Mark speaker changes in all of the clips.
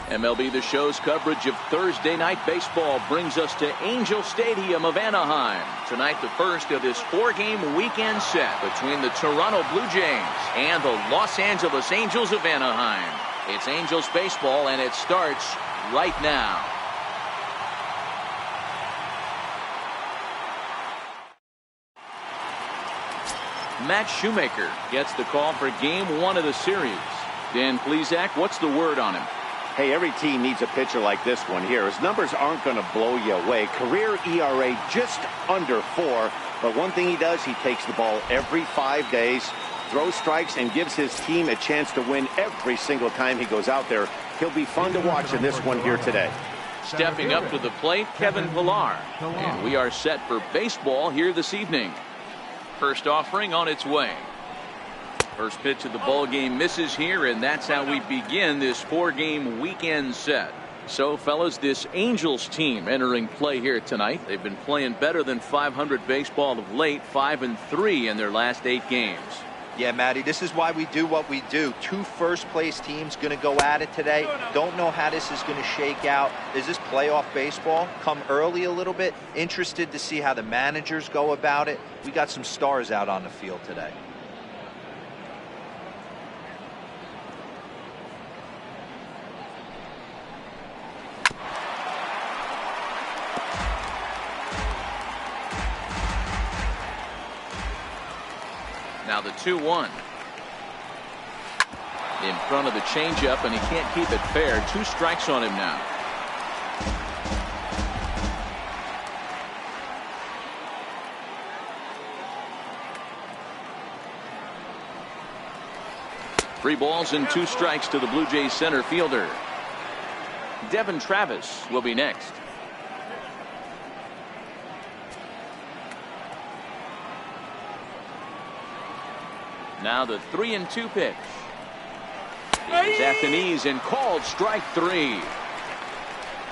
Speaker 1: MLB The Show's coverage of Thursday night baseball brings us to Angel Stadium of Anaheim. Tonight, the first of this four-game weekend set between the Toronto Blue Jays and the Los Angeles Angels of Anaheim. It's Angels baseball, and it starts right now. Matt Shoemaker gets the call for game one of the series. Dan Plesac, what's the word on him?
Speaker 2: Hey, every team needs a pitcher like this one here. His numbers aren't going to blow you away. Career ERA just under 4. But one thing he does, he takes the ball every 5 days, throws strikes, and gives his team a chance to win every single time he goes out there. He'll be fun to watch in this one here today.
Speaker 1: Stepping up to the plate, Kevin Pillar. And we are set for baseball here this evening. First offering on its way. First pitch of the ball game misses here, and that's how we begin this four-game weekend set. So, fellas, this Angels team entering play here tonight. They've been playing better than .500 baseball of late, 5-3 in their last 8 games.
Speaker 3: Yeah, Matty, this is why we do what we do. 2 first-place teams going to go at it today. Don't know how this is going to shake out. Is this playoff baseball? Come early a little bit. Interested to see how the managers go about it. We got some stars out on the field today.
Speaker 1: Now the 2-1. In front of the changeup, and he can't keep it fair. 2 strikes on him now. Three balls and 2 strikes to the Blue Jays center fielder. Devin Travis will be next. Now the 3-2 pitch. He's at the knees and called strike 3.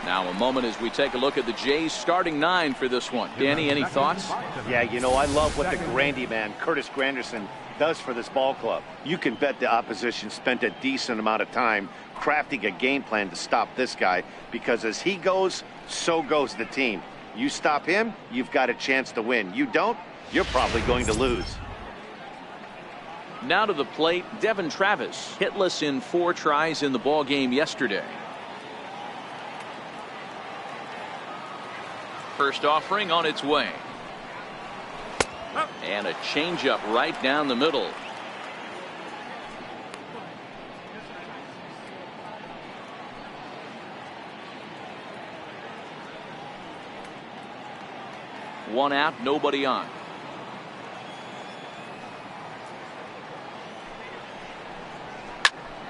Speaker 1: Now a moment as we take a look at the Jays starting 9 for this one. Danny, any thoughts?
Speaker 2: Yeah, you know, I love what the Grandy man, Curtis Granderson, does for this ball club. You can bet the opposition spent a decent amount of time crafting a game plan to stop this guy, because as he goes, so goes the team. You stop him, you've got a chance to win. You don't, you're probably going to lose.
Speaker 1: Now to the plate, Devin Travis, hitless in 4 tries in the ball game yesterday. First offering on its way. And a changeup right down the middle. One out, nobody on.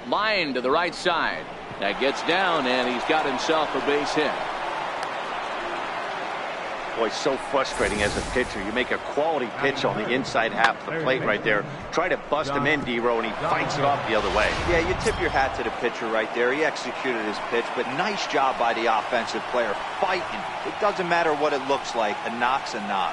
Speaker 1: Line to the right side. That gets down, and he's got himself a base hit.
Speaker 2: Boy, so frustrating as a pitcher. You make a quality pitch on the inside half of the plate right there. Try to bust him in, D-Row, and he fights it off the other way.
Speaker 3: Yeah, you tip your hat to the pitcher right there. He executed his pitch, but nice job by the offensive player fighting. It doesn't matter what it looks like. A knock's a knock.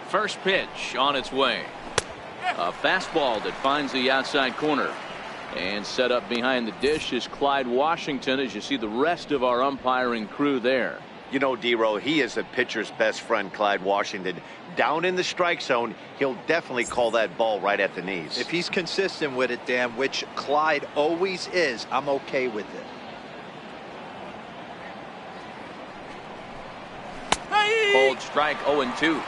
Speaker 1: First pitch on its way. A fastball that finds the outside corner. And set up behind the dish is Clyde Washington, as you see the rest of our umpiring crew there.
Speaker 2: You know, D-Row, he is a pitcher's best friend, Clyde Washington. Down in the strike zone, he'll definitely call that ball right at the knees.
Speaker 3: If he's consistent with it, Dan, which Clyde always is, I'm okay with it.
Speaker 1: Cold strike, 0-2.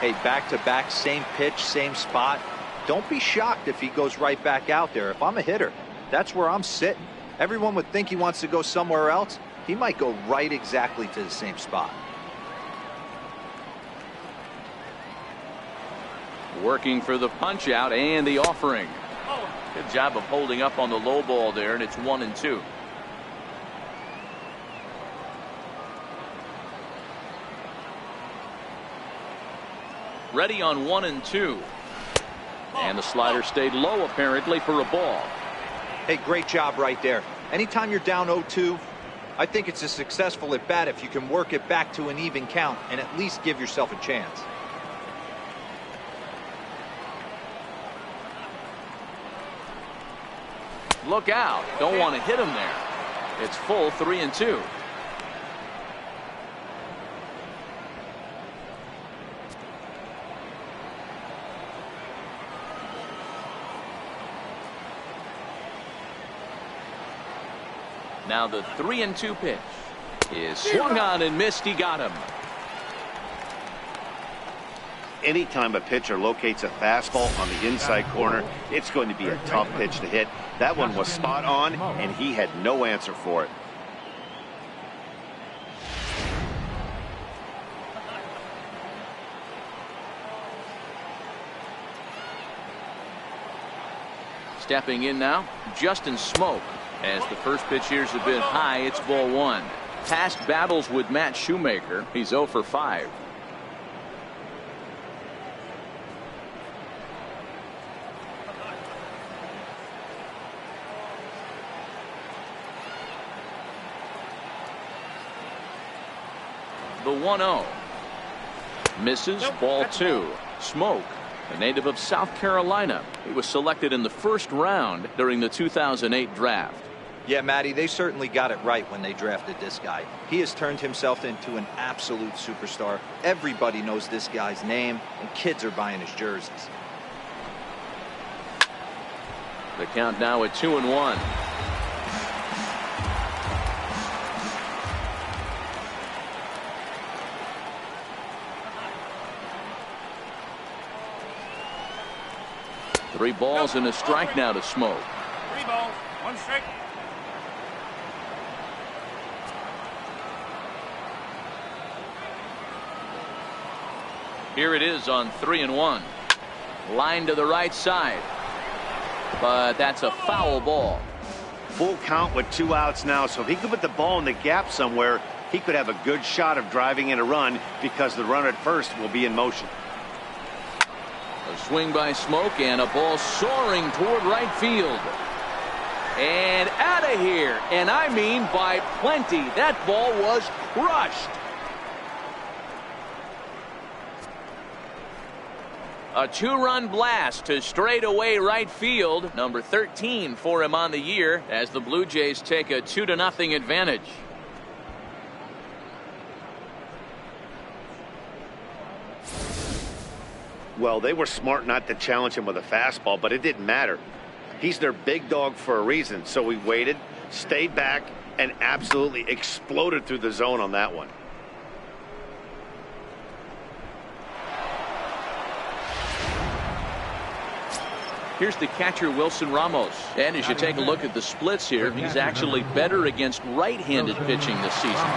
Speaker 3: Hey, back-to-back, same pitch, same spot. Don't be shocked if he goes right back out there. If I'm a hitter, that's where I'm sitting. Everyone would think he wants to go somewhere else. He might go right exactly to the same spot.
Speaker 1: Working for the punch out and the offering. Good job of holding up on the low ball there, and it's 1-2. Ready on 1-2. And the slider stayed low apparently for a ball.
Speaker 3: Hey, great job right there. Anytime you're down 0-2, I think it's a successful at bat if you can work it back to an even count and at least give yourself a chance.
Speaker 1: Look out. Don't want to hit him there. It's full 3-2. Now the 3-2 pitch is swung on and missed. He got him.
Speaker 2: Anytime a pitcher locates a fastball on the inside corner, it's going to be a tough pitch to hit. That one was spot on, and he had no answer for it.
Speaker 1: Stepping in now, Justin Smoke. As the first pitch here is a bit high, it's ball 1. Past battles with Matt Shoemaker, he's 0 for 5. The 1-0. Misses, ball 2. Smoke, a native of South Carolina. He was selected in the first round during the 2008 draft.
Speaker 3: Yeah, Matty, they certainly got it right when they drafted this guy. He has turned himself into an absolute superstar. Everybody knows this guy's name, and kids are buying his jerseys.
Speaker 1: The count now at 2-1. Three balls and a strike now to Smoke.
Speaker 4: 3 balls, 1 strike.
Speaker 1: Here it is on 3-1. Line to the right side. But that's a foul ball.
Speaker 2: Full count with 2 outs now, so if he could put the ball in the gap somewhere, he could have a good shot of driving in a run because the runner at first will be in motion.
Speaker 1: A swing by Smoke and a ball soaring toward right field. And out of here. And I mean by plenty. That ball was crushed. A 2-run blast to straightaway right field. Number 13 for him on the year as the Blue Jays take a 2-0 advantage.
Speaker 2: Well, they were smart not to challenge him with a fastball, but it didn't matter. He's their big dog for a reason, so he waited, stayed back, and absolutely exploded through the zone on that one.
Speaker 1: Here's the catcher, Wilson Ramos. And as you take a look at the splits here, he's actually better against right-handed pitching this season.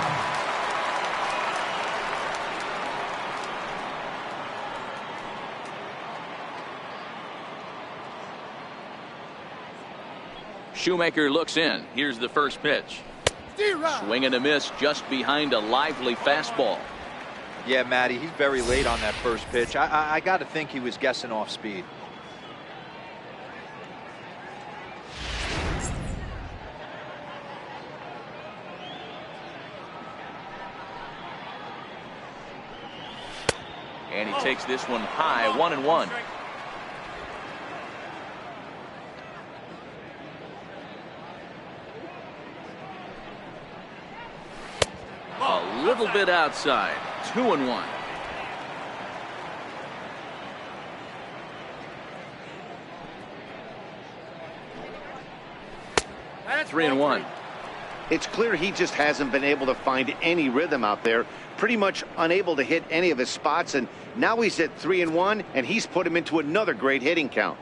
Speaker 1: Shoemaker looks in. Here's the first pitch. Swing and a miss just behind a lively fastball.
Speaker 3: Yeah, Matty, he's very late on that first pitch. I got to think he was guessing off speed.
Speaker 1: And he takes this one high, 1-1. A little bit outside, 2-1. That's 3-1.
Speaker 2: It's clear he just hasn't been able to find any rhythm out there. Pretty much unable to hit any of his spots, and now he's at 3-1, and he's put him into another great hitting count.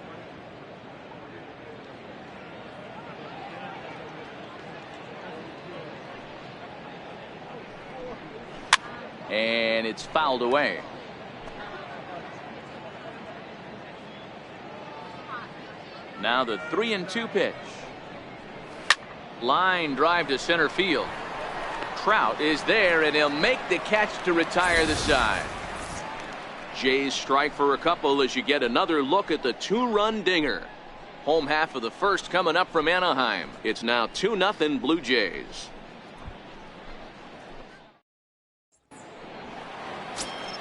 Speaker 1: And it's fouled away. Now the 3-2 pitch. Line drive to center field. Trout is there, and he'll make the catch to retire the side. Jays strike for a couple as you get another look at the 2-run dinger. Home half of the first coming up from Anaheim. It's now 2-0 Blue Jays.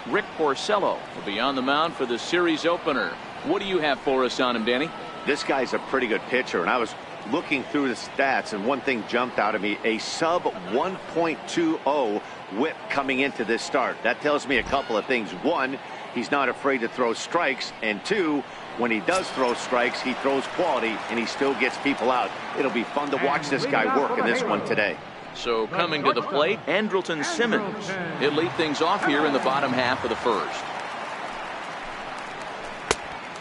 Speaker 1: Rick Porcello will be on the mound for the series opener. What do you have for us on him, Danny?
Speaker 2: This guy's a pretty good pitcher, and I was looking through the stats, and one thing jumped out at me: a sub 1.20 whip coming into this start. That tells me a couple of things. One, he's not afraid to throw strikes, and two, when he does throw strikes, he throws quality, and he still gets people out. It'll be fun to watch this guy work in this one today.
Speaker 1: So coming to the plate, Andrelton Simmons. He'll lead things off here in the bottom half of the first.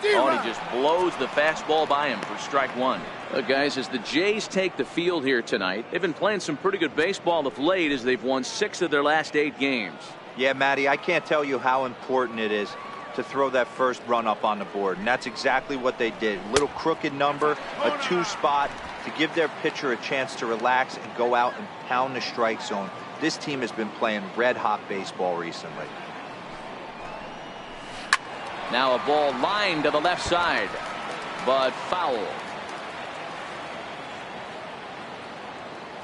Speaker 1: Oh, he just blows the fastball by him for strike one. Guys, as the Jays take the field here tonight, they've been playing some pretty good baseball of late as they've won 6 of their last 8 games.
Speaker 3: Yeah, Matty, I can't tell you how important it is to throw that first run up on the board, and that's exactly what they did. Little crooked number, a 2 spot to give their pitcher a chance to relax and go out and pound the strike zone. This team has been playing red-hot baseball recently.
Speaker 1: Now a ball lined to the left side, but foul.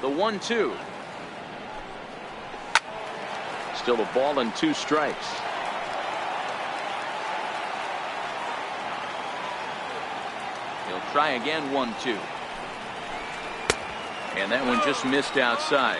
Speaker 1: The 1-2. Still a ball and 2 strikes. He'll try again, 1-2. And that one just missed outside.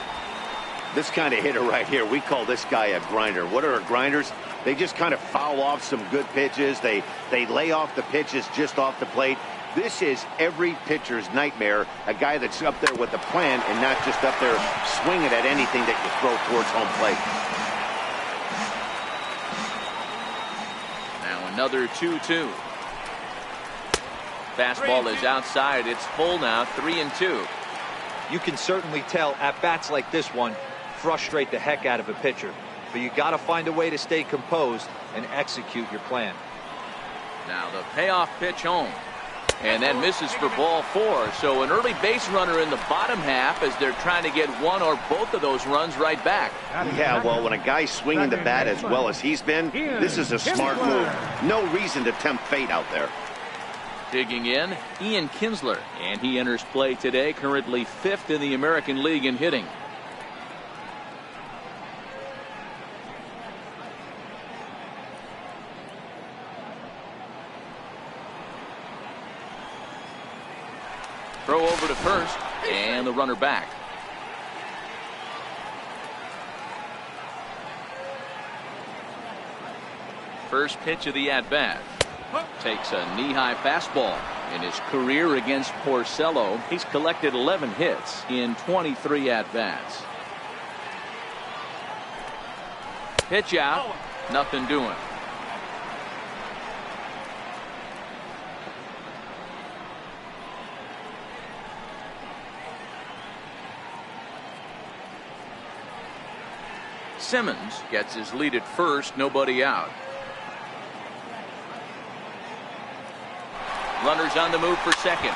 Speaker 2: This kind of hitter right here, we call this guy a grinder. What are grinders? They just kind of foul off some good pitches. They lay off the pitches just off the plate. This is every pitcher's nightmare, a guy that's up there with a plan and not just up there swinging at anything that you throw towards home plate.
Speaker 1: Now another 2-2. Fastball is outside. It's full now, 3-2.
Speaker 3: You can certainly tell at-bats like this one frustrate the heck out of a pitcher. But you got to find a way to stay composed and execute your plan.
Speaker 1: Now the payoff pitch home. And that misses for ball 4. So an early base runner in the bottom half as they're trying to get one or both of those runs right back.
Speaker 2: Yeah, well, when a guy's swinging the bat as well as he's been, this is a smart move. No reason to tempt fate out there.
Speaker 1: Digging in, Ian Kinsler. And he enters play today, currently 5th in the American League in hitting. Throw over to first, and the runner back. First pitch of the at-bat. Takes a knee-high fastball. In his career against Porcello, he's collected 11 hits in 23 at-bats. Pitch out, nothing doing. Simmons gets his lead at first, nobody out. Runners on the move for second.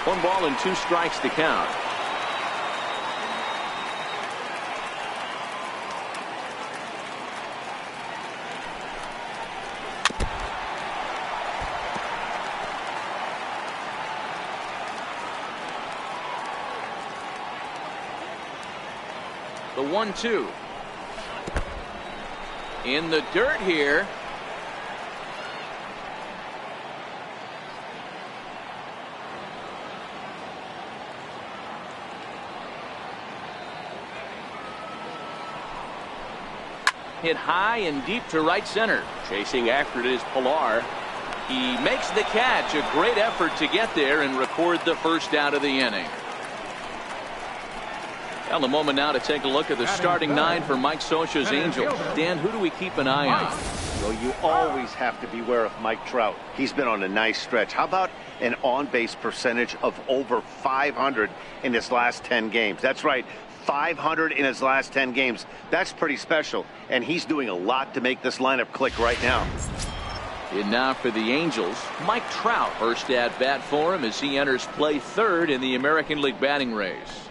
Speaker 1: 1 ball and 2 strikes to count. The 1-2. In the dirt here. Hit high and deep to right center. Chasing after it is Pilar. He makes the catch. A great effort to get there and record the first out of the inning. Well, a moment now to take a look at the starting 9 for Mike Scioscia's Angels. Dan, who do we keep an eye on?
Speaker 2: Well, you always have to beware of Mike Trout. He's been on a nice stretch. How about an on-base percentage of over 500 in his last 10 games? That's right, 500 in his last 10 games. That's pretty special, and he's doing a lot to make this lineup click right now.
Speaker 1: And now for the Angels, Mike Trout. First at bat for him as he enters play 3rd in the American League batting race.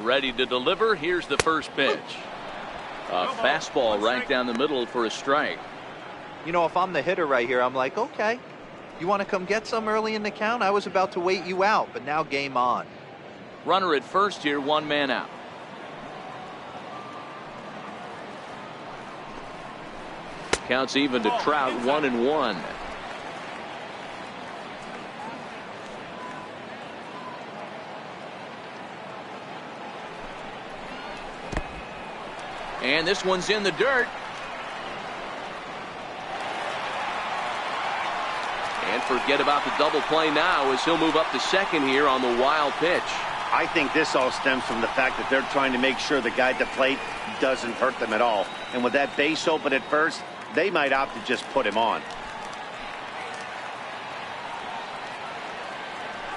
Speaker 1: Ready to deliver. Here's the first pitch. A fastball right down the middle for a strike.
Speaker 3: You know, if I'm the hitter right here, I'm like, okay, you want to come get some early in the count? I was about to wait you out, but now game on.
Speaker 1: Runner at first here, 1 man out. Counts even to Trout, 1-1. And this one's in the dirt. And forget about the double play now as he'll move up to second here on the wild pitch.
Speaker 2: I think this all stems from the fact that they're trying to make sure the guy at the plate doesn't hurt them at all. And with that base open at first, they might opt to just put him on.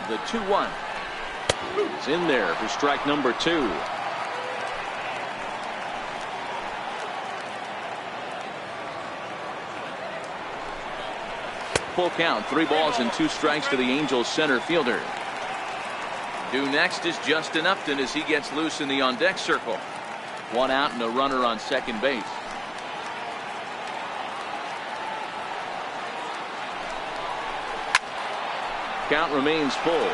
Speaker 1: The 2-1 is in there for strike number 2. Full count, 3 balls and 2 strikes to the Angels center fielder. Due next is Justin Upton as he gets loose in the on-deck circle. 1 out and a runner on second base. Count remains full.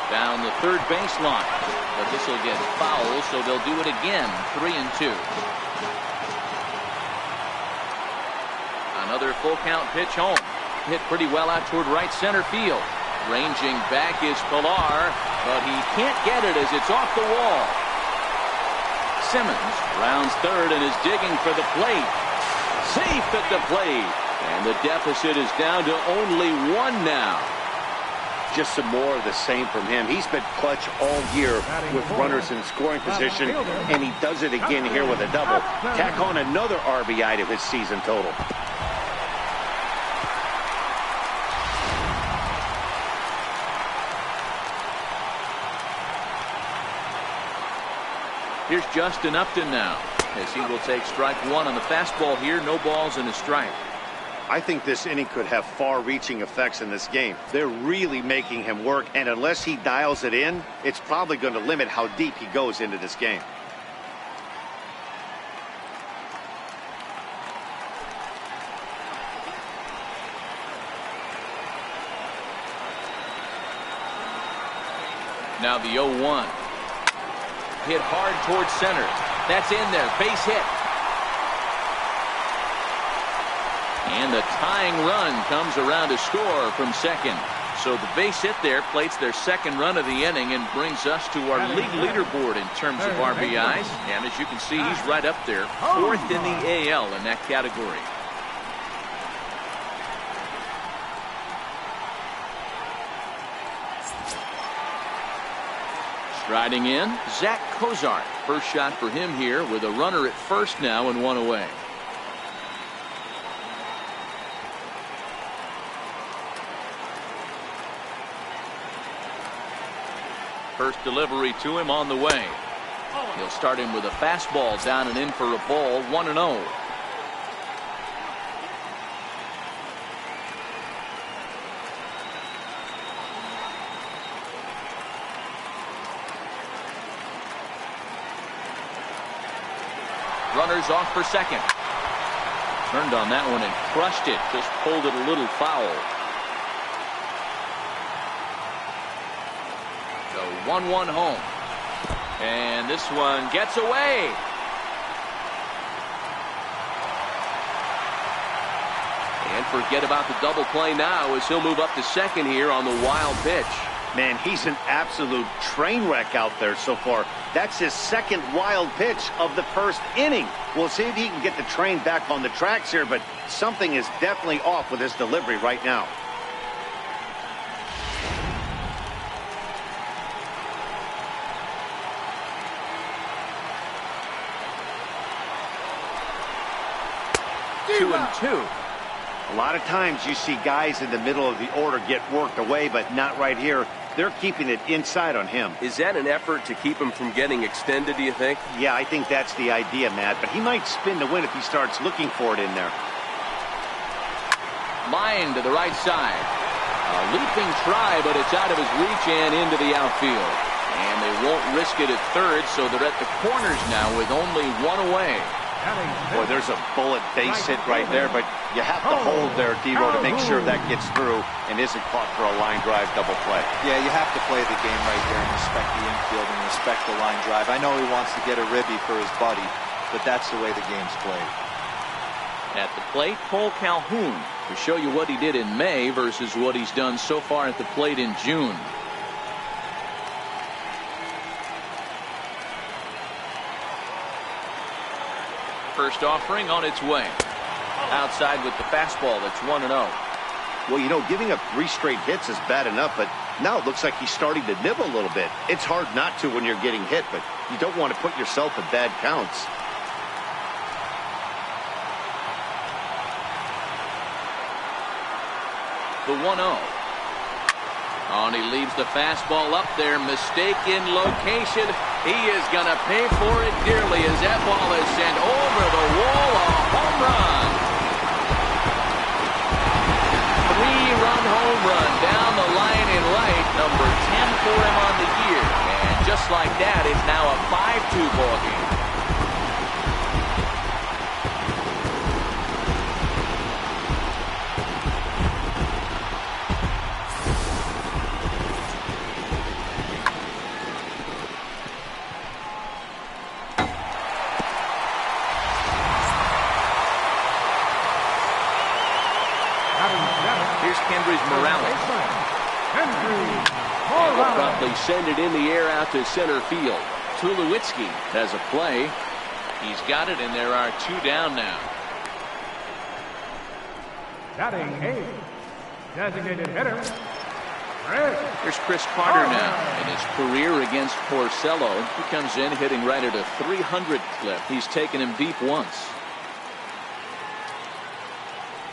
Speaker 1: Down the third baseline, but this will get foul, so they'll do it again. 3-2. Another full count pitch home. Hit pretty well out toward right center field. Ranging back is Pilar, but he can't get it as it's off the wall. Simmons rounds third and is digging for the plate. Safe at the plate, and the deficit is down to only 1 now.
Speaker 2: Just some more of the same from him. He's been clutch all year with runners in scoring position, and he does it again here with a double. Tack on another RBI to his season total.
Speaker 1: Here's Justin Upton now as he will take strike 1 on the fastball here. No balls and a strike.
Speaker 2: I think this inning could have far-reaching effects in this game. They're really making him work, and unless he dials it in, it's probably going to limit how deep he goes into this game.
Speaker 1: Now the 0-1. Hit hard towards center. That's in there. Base hit. And the tying run comes around to score from second. So the base hit there plates their second run of the inning and brings us to our league leaderboard in terms of RBIs. And as you can see, he's right up there, 4th in the AL in that category. Striding in, Zach Cozart. First shot for him here with a runner at first now and 1 away. First delivery to him on the way. He'll start him with a fastball down and in for a ball, 1-0. Runners off for second. Turned on that one and crushed it. Just pulled it a little foul. So 1-1 home. And this one gets away. And forget about the double play now as he'll move up to second here on the wild pitch.
Speaker 2: Man, he's an absolute train wreck out there so far. That's his second wild pitch of the first inning. We'll see if he can get the train back on the tracks here, but something is definitely off with his delivery right now.
Speaker 1: Two and two.
Speaker 2: A lot of times you see guys in the middle of the order get worked away, but not right here. They're keeping it inside on him.
Speaker 5: Is that an effort to keep him from getting extended, do you think?
Speaker 2: Yeah, I think that's the idea, Matt. But he might spin to win if he starts looking for it in there.
Speaker 1: Line to the right side. A leaping try, but it's out of his reach and into the outfield. And they won't risk it at third, so they're at the corners now with only one away.
Speaker 2: Boy, there's a bullet base hit right there, but you have to hold there, D-Row, to make sure that gets through and isn't caught for a line drive double play.
Speaker 3: Yeah, you have to play the game right there and respect the infield and respect the line drive. I know he wants to get a ribby for his buddy, but that's the way the game's played.
Speaker 1: At the plate, Cole Calhoun to show you what he did in May versus what he's done so far at the plate in June. First offering on its way. Outside with the fastball. That's 1-0.
Speaker 2: Well, you know, giving up 3 straight hits is bad enough, but now it looks like he's starting to nibble a little bit. It's hard not to when you're getting hit, but you don't want to put yourself in bad counts.
Speaker 1: The 1-0. And he leaves the fastball up there. Mistaken location. He is going to pay for it dearly as that ball is sent over the wall. A home run. 3-run home run down the line in right. Number 10 for him on the year. And just like that, it's now a 5-2 ball game.
Speaker 5: Will promptly send it in the air out to center field.
Speaker 1: Tulowitzki has a play. He's got it, and there are 2 down now.
Speaker 4: Batting 8. Designated hitter.
Speaker 1: Here's Chris Carter now. In his career against Porcello, he comes in hitting right at a 300 clip. He's taken him deep once.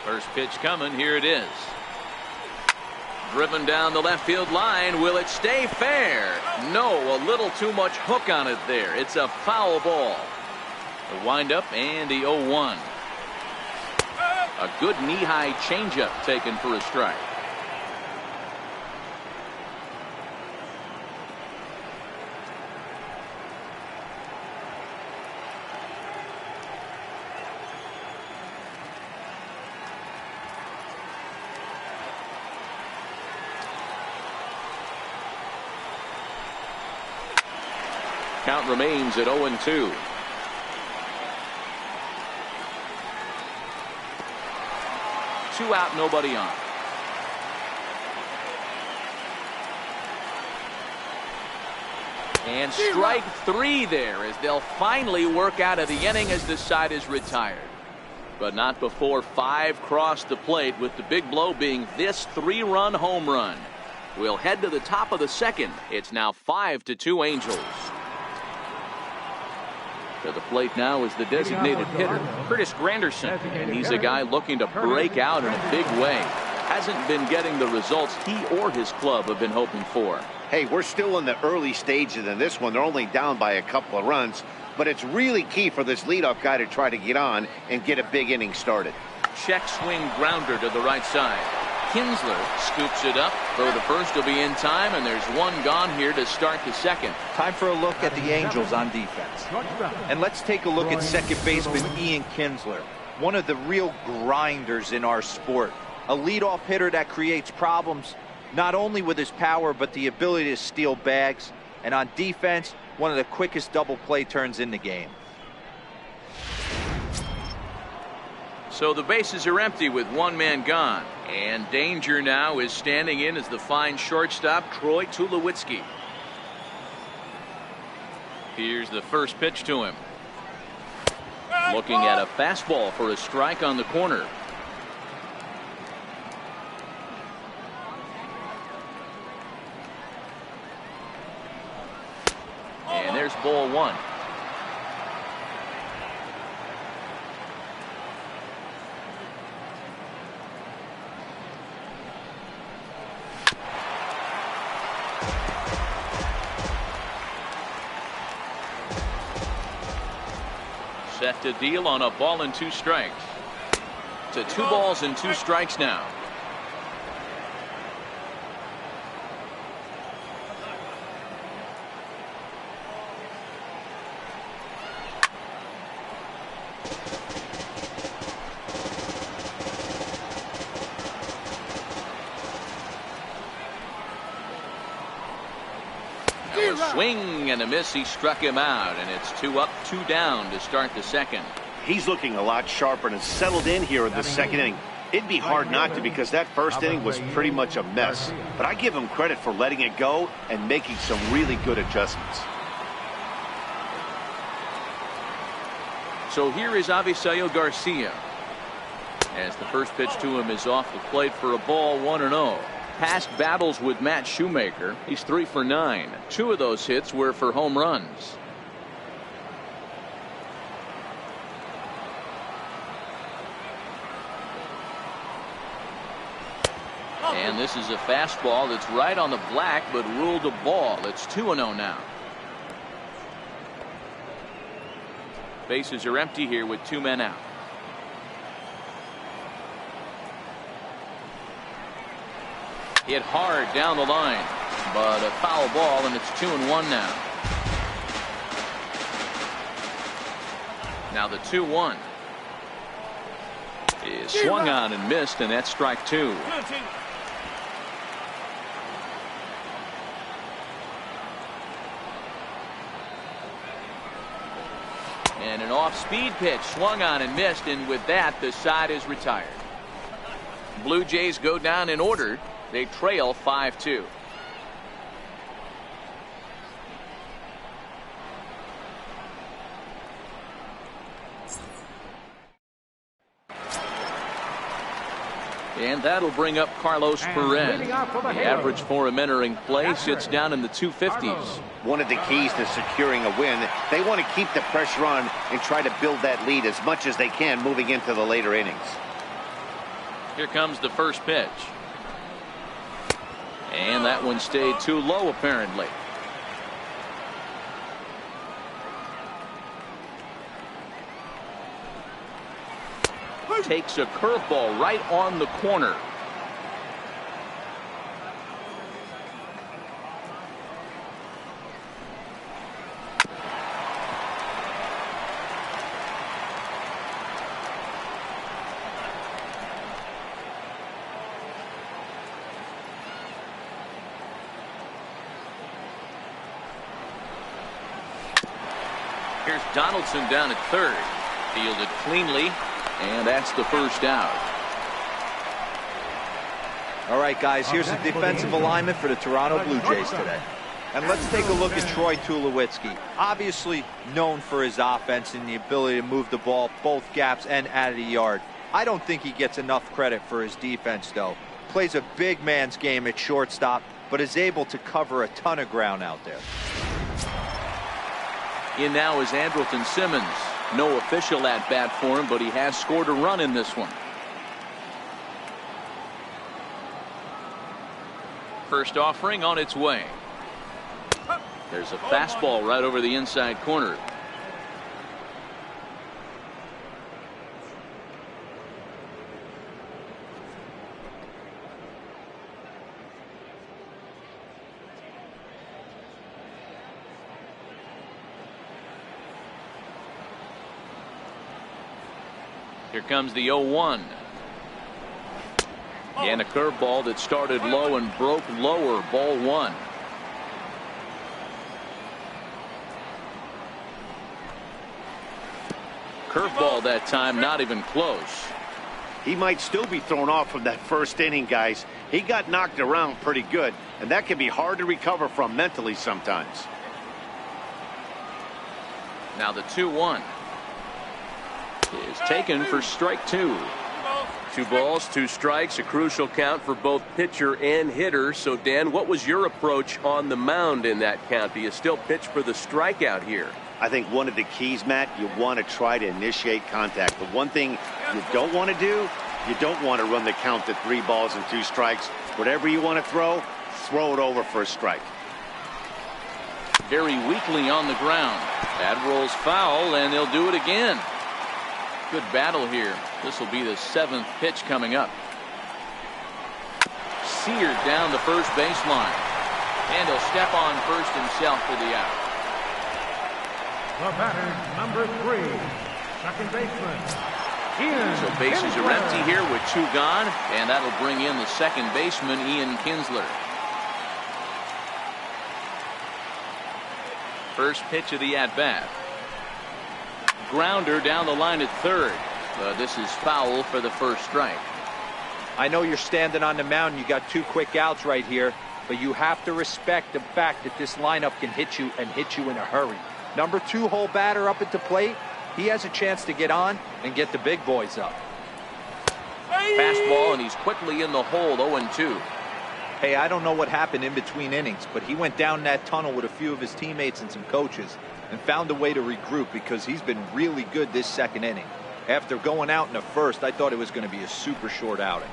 Speaker 1: First pitch coming. Here it is. Driven down the left field line. Will it stay fair? No, a little too much hook on it there. It's a foul ball. The windup and the 0-1. A good knee-high changeup taken for a strike. Count remains at 0-2. Two out, nobody on. And strike 3 there as they'll finally work out of the inning as the side is retired. But not before 5 cross the plate, with the big blow being this 3-run home run. We'll head to the top of the second. It's now 5-2 Angels. To the plate now is the designated hitter, Curtis Granderson, and he's a guy looking to break out in a big way. Hasn't been getting the results he or his club have been hoping for.
Speaker 2: Hey, we're still in the early stages in this one. They're only down by a couple of runs, but it's really key for this leadoff guy to try to get on and get a big inning started.
Speaker 1: Check swing grounder to the right side. Kinsler scoops it up. Throw to first will be in time, and there's 1 gone here to start the second.
Speaker 3: Time for a look at the Angels on defense. And let's take a look at second baseman Ian Kinsler, one of the real grinders in our sport. A leadoff hitter that creates problems, not only with his power, but the ability to steal bags. And on defense, one of the quickest double play turns in the game.
Speaker 1: So the bases are empty with 1 man gone. And danger now is standing in as the fine shortstop, Troy Tulowitzki. Here's the first pitch to him. Looking at a fastball for a strike on the corner. And there's ball 1. Set to deal on a ball and 2 strikes. To 2 balls and 2 strikes now. A swing and a miss. He struck him out, and it's 2 up, 2 down to start the second.
Speaker 2: He's looking a lot sharper and settled in here in the second inning. It'd be hard not to, because that first inning was pretty much a mess. But I give him credit for letting it go and making some really good adjustments.
Speaker 1: So here is Avisail Garcia, as the first pitch to him is off the plate for a ball, 1-0. Past battles with Matt Shoemaker, he's 3 for 9. 2 of those hits were for home runs. And this is a fastball that's right on the black, but ruled a ball. It's 2-0 now. Bases are empty here with 2 men out. Hit hard down the line, but a foul ball, and it's 2-1 now. Now the 2-1 is swung on and missed, and that's strike 2. And an off-speed pitch swung on and missed, and with that the side is retired. Blue Jays go down in order. They trail 5-2. And that'll bring up Carlos Perez. The average for him entering play sits down in the 250s.
Speaker 2: One of the keys to securing a win, they want to keep the pressure on and try to build that lead as much as they can moving into the later innings.
Speaker 1: Here comes the first pitch. And that one stayed too low, apparently. Takes a curveball right on the corner. Here's Donaldson down at third. Fielded cleanly, and that's the first out.
Speaker 3: All right, guys, here's the defensive alignment for the Toronto Blue Jays today. And let's take a look at Troy Tulowitzki. Obviously known for his offense and the ability to move the ball both gaps and out of the yard. I don't think he gets enough credit for his defense, though. Plays a big man's game at shortstop, but is able to cover a ton of ground out there.
Speaker 1: In now is Andrelton Simmons. No official at bat for him, but he has scored a run in this one. First offering on its way. There's a fastball right over the inside corner. Here comes the 0-1. And a curveball that started low and broke lower. Ball 1. Curveball that time, not even close.
Speaker 2: He might still be thrown off from that first inning, guys. He got knocked around pretty good, and that can be hard to recover from mentally sometimes.
Speaker 1: Now the 2-1 is taken for strike 2. 2 balls, 2 strikes, a crucial count for both pitcher and hitter. So, Dan, what was your approach on the mound in that count? Do you still pitch for the strikeout here?
Speaker 2: I think one of the keys, Matt, you want to try to initiate contact. The one thing you don't want to do, you don't want to run the count to 3 balls and 2 strikes. Whatever you want to throw it over for a strike.
Speaker 1: Very weakly on the ground. That rolls foul, and they'll do it again. Good battle here. This will be the 7th pitch coming up. Seared down the first baseline. And he'll step on first himself for the out.
Speaker 4: The batter, number 3, second baseman, Ian.
Speaker 1: So bases are empty here with 2 gone, and that'll bring in the second baseman, Ian Kinsler. First pitch of the at-bat. Grounder down the line at third. This is foul for the first strike.
Speaker 3: I know you're standing on the mound. You got 2 quick outs right here, but you have to respect the fact that this lineup can hit you and hit you in a hurry. Number 2 hole batter up at the plate. He has a chance to get on and get the big boys up.
Speaker 1: Fastball, and he's quickly in the hole, 0-2.
Speaker 3: Hey, I don't know what happened in between innings, but he went down that tunnel with a few of his teammates and some coaches and found a way to regroup because he's been really good this second inning. After going out in the first, I thought it was going to be a super short outing.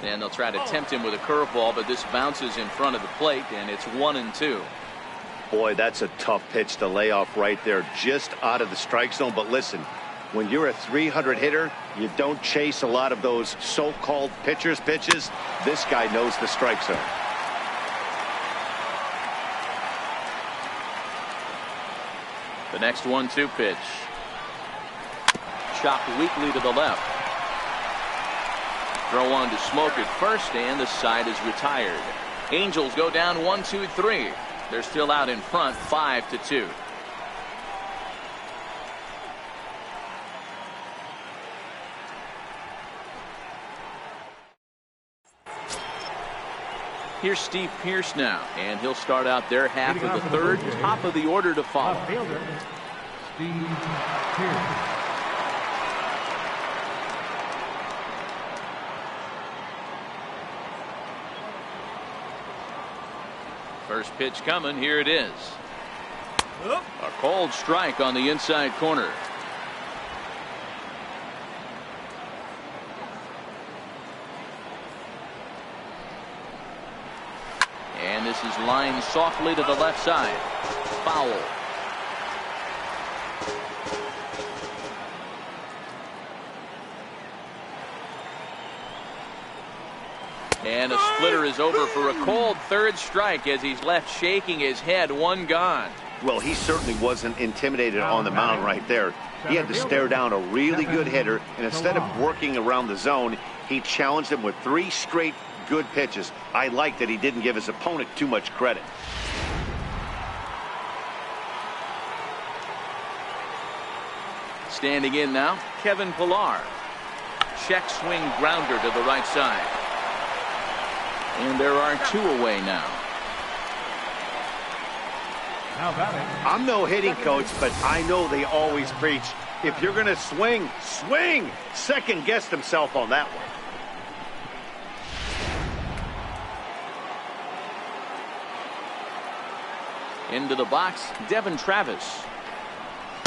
Speaker 1: And they'll try to tempt him with a curveball, but this bounces in front of the plate, and it's 1-2.
Speaker 2: Boy, that's a tough pitch to lay off right there, just out of the strike zone. But listen, when you're a 300 hitter, you don't chase a lot of those so-called pitcher's pitches. This guy knows the strike zone.
Speaker 1: The next 1-2 pitch. Chopped weakly to the left. Throw on to Smoke at first, and the side is retired. Angels go down 1-2-3. They're still out in front, 5-2. Here's Steve Pearce now, and he'll start out their half of the third, top of the order to follow.
Speaker 4: Fielder, Steve Pearce.
Speaker 1: First pitch coming. Here it is. A cold strike on the inside corner. And this is lined softly to the left side. Foul. And a splitter is over for a cold third strike as he's left shaking his head. 1 gone.
Speaker 2: Well, he certainly wasn't intimidated on the mound right there. He had to stare down a really good hitter, and instead of working around the zone, he challenged him with 3 straight good pitches. I like that he didn't give his opponent too much credit.
Speaker 1: Standing in now, Kevin Pillar. Check swing grounder to the right side. And there are 2 away now.
Speaker 2: I'm no hitting coach, but I know they always preach, if you're going to swing, swing. Second guessed himself on that one.
Speaker 1: Into the box, Devin Travis.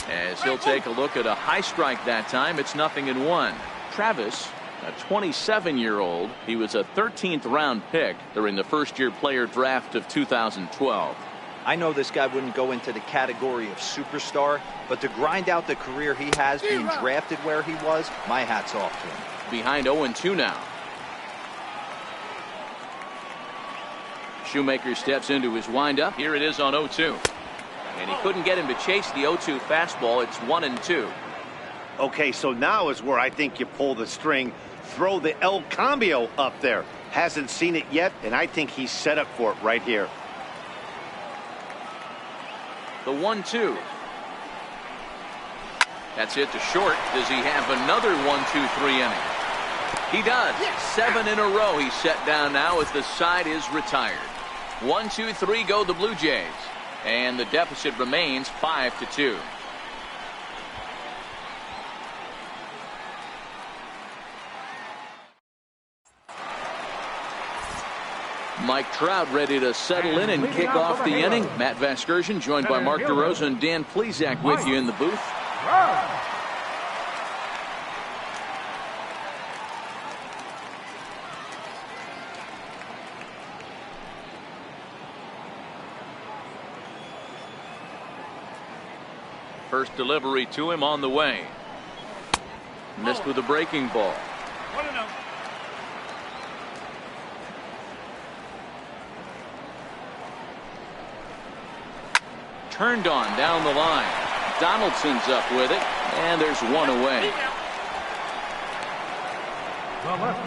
Speaker 1: As he'll take a look at a high strike that time, it's 0-1. Travis, a 27-year-old, he was a 13th round pick during the first-year player draft of 2012.
Speaker 3: I know this guy wouldn't go into the category of superstar, but to grind out the career he has being drafted where he was, my hat's off to him.
Speaker 1: Behind 0-2 now. Shoemaker steps into his windup. Here it is on 0-2. And he couldn't get him to chase the 0-2 fastball. It's 1-2.
Speaker 2: Okay, so now is where I think you pull the string. Throw the El Cambio up there. Hasn't seen it yet, and I think he's set up for it right here.
Speaker 1: The 1-2. That's it to short. Does he have another 1-2-3 inning? He does. 7 in a row he's set down now as the side is retired. 1-2-3 go the Blue Jays. And the deficit remains 5-2. Mike Trout ready to settle in and kick off the inning. Matt Vasgersian joined by Mark DeRosa and Dan Plesac with you in the booth. First delivery to him on the way. Missed with a breaking ball.
Speaker 6: 1-0.
Speaker 1: Turned on down the line. Donaldson's up with it, and there's one away.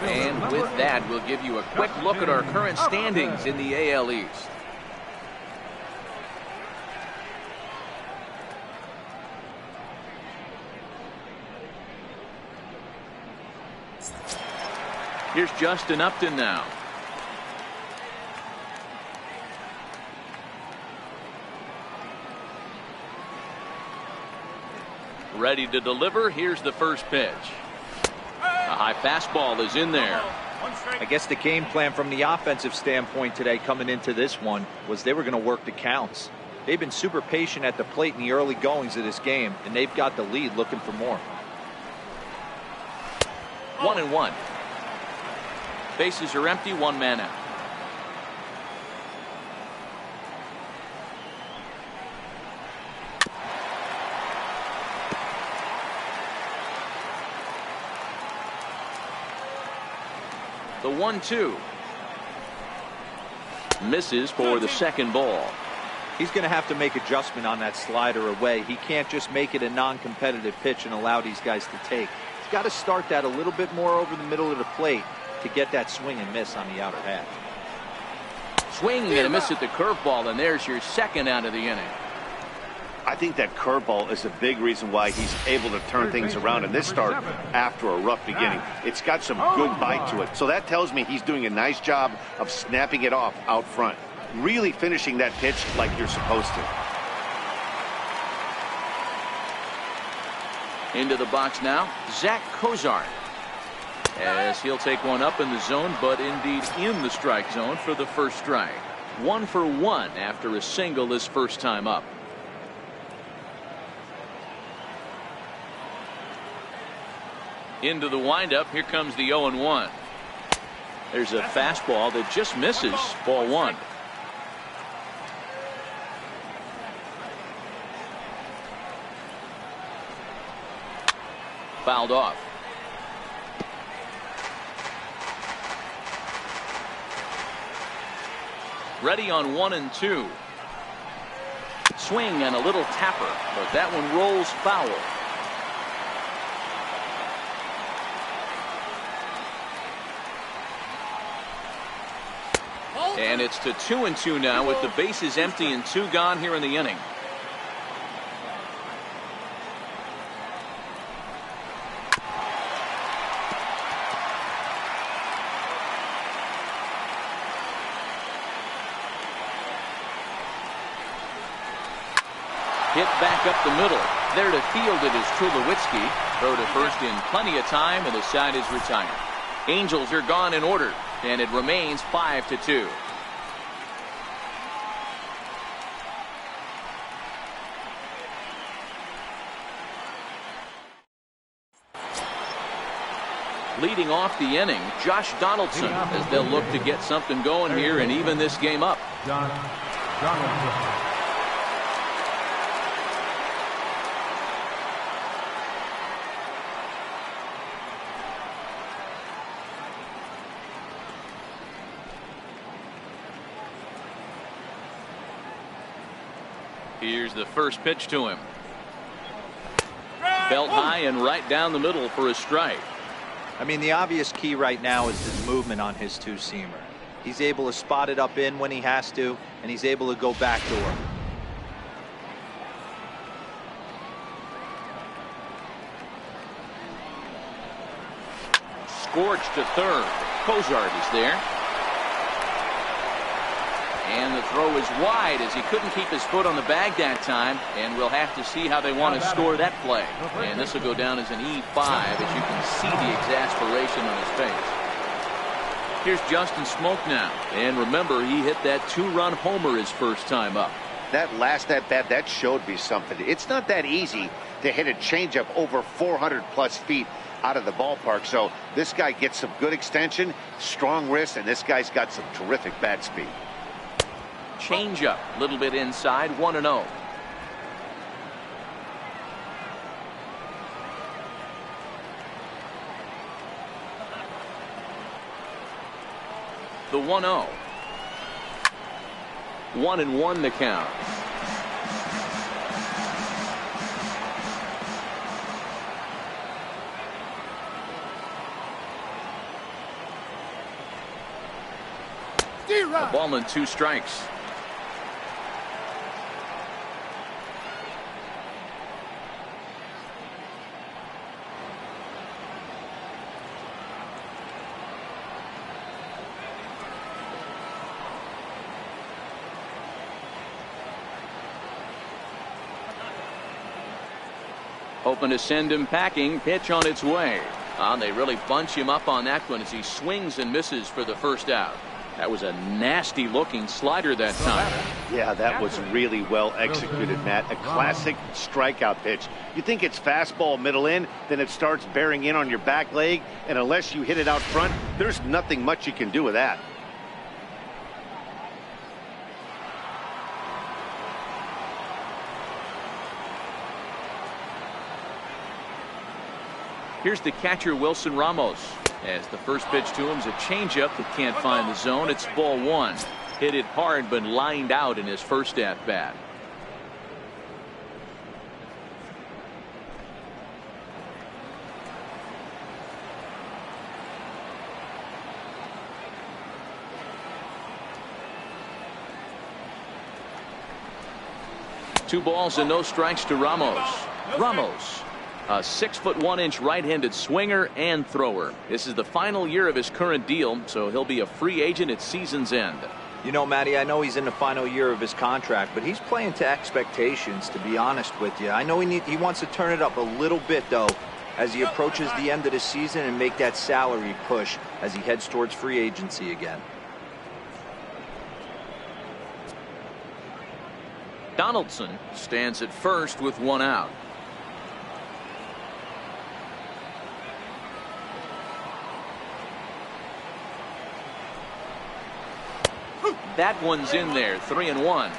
Speaker 1: And with that, we'll give you a quick look at our current standings in the AL East. Here's Justin Upton now. Ready to deliver. Here's the first pitch. A high fastball is in there.
Speaker 3: I guess the game plan from the offensive standpoint today coming into this one was they were going to work the counts. They've been super patient at the plate in the early goings of this game, and they've got the lead looking for more.
Speaker 1: 1-1. Bases are empty, one man out. The 1-2. Misses for the second ball.
Speaker 3: He's going to have to make adjustment on that slider away. He can't just make it a non-competitive pitch and allow these guys to take. He's got to start that a little bit more over the middle of the plate to get that swing and miss on the outer half.
Speaker 1: Swing and a miss at the curveball, and there's your second out of the inning.
Speaker 2: I think that curveball is a big reason why he's able to turn things around in this start after a rough beginning. It's got some good bite to it. So that tells me he's doing a nice job of snapping it off out front. Really finishing that pitch like you're supposed to.
Speaker 1: Into the box now, Zach Cozart. As he'll take one up in the zone, but indeed in the strike zone for the first strike. 1 for 1 after a single this first time up. Into the windup. Here comes the 0-1. There's a fastball that just misses. Ball 1. Fouled off. Ready on 1 and 2. Swing and a little tapper, but that one rolls foul. And it's to 2 and 2 now with the bases empty and 2 gone here in the inning. Hit back up the middle. There to field it is Tulowitzki. Throw to first in plenty of time, and the side is retired. Angels are gone in order, and it remains 5-2. Leading off the inning, Josh Donaldson, as they'll look to get something going here and even this game up.
Speaker 4: Donaldson.
Speaker 1: Here's the first pitch to him. Belt high and right down the middle for a strike.
Speaker 3: I mean, the obvious key right now is his movement on his two-seamer. He's able to spot it up in when he has to, and he's able to go backdoor.
Speaker 1: Scorched to third. Cozart is there. And the throw is wide as he couldn't keep his foot on the bag that time, and we'll have to see how they want to score that play. And this will go down as an E5 as you can see the exasperation on his face. Here's Justin Smoke now, and remember, he hit that 2-run homer his first time up.
Speaker 2: That last at bat, that showed me something. It's not that easy to hit a changeup over 400+ feet out of the ballpark. So this guy gets some good extension, strong wrist, and this guy's got some terrific bat speed.
Speaker 1: Change up, a little bit inside, 1-0. The 1-0.
Speaker 5: 1-1 the count.
Speaker 1: A ball and 2 strikes. Hoping to send him packing. Pitch on its way. They really bunch him up on that one as he swings and misses for the first out. That was a nasty looking slider that time.
Speaker 2: Yeah, that was really well executed, Matt. A classic strikeout pitch. You think it's fastball middle in, then it starts bearing in on your back leg, and unless you hit it out front, there's nothing much you can do with that.
Speaker 1: Here's the catcher, Wilson Ramos. As the first pitch to him is a changeup that can't find the zone. It's ball 1. Hit it hard, but lined out in his first at bat. Two balls and no strikes to Ramos. Ramos, a 6'1" right-handed swinger and thrower. This is the final year of his current deal, so he'll be a free agent at season's end.
Speaker 3: You know, Matty, I know he's in the final year of his contract, but he's playing to expectations, to be honest with you. I know he wants to turn it up a little bit, though, as he approaches the end of the season and make that salary push as he heads towards free agency again.
Speaker 1: Donaldson stands at first with 1 out. That one's in there. 3-1.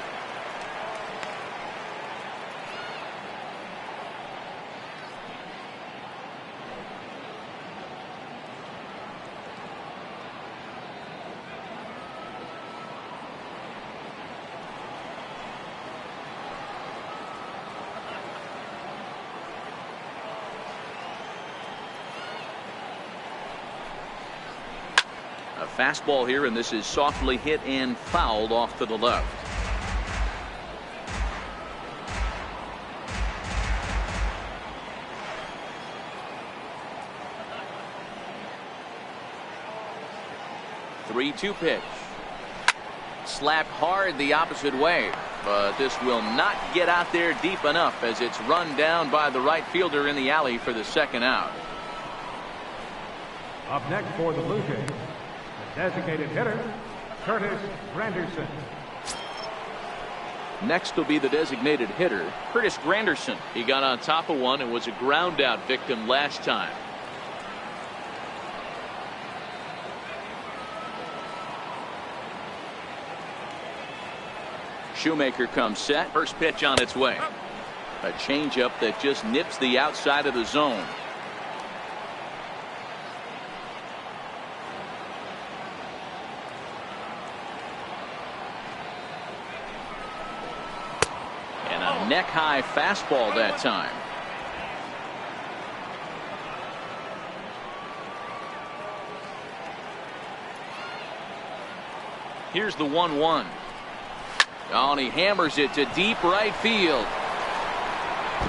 Speaker 1: A fastball here, and this is softly hit and fouled off to the left. Three-two pitch. Slapped hard the opposite way, but this will not get out there deep enough as it's run down by the right fielder in the alley for the second out.
Speaker 4: Up next for the Blue Jays, the designated hitter, Curtis Granderson.
Speaker 1: Next will be the designated hitter, Curtis Granderson. He got on top of one and was a ground out victim last time. Shoemaker comes set. First pitch on its way. A changeup that just nips the outside of the zone. And a neck high fastball that time. Here's the 1-1. Oh, and he hammers it to deep right field.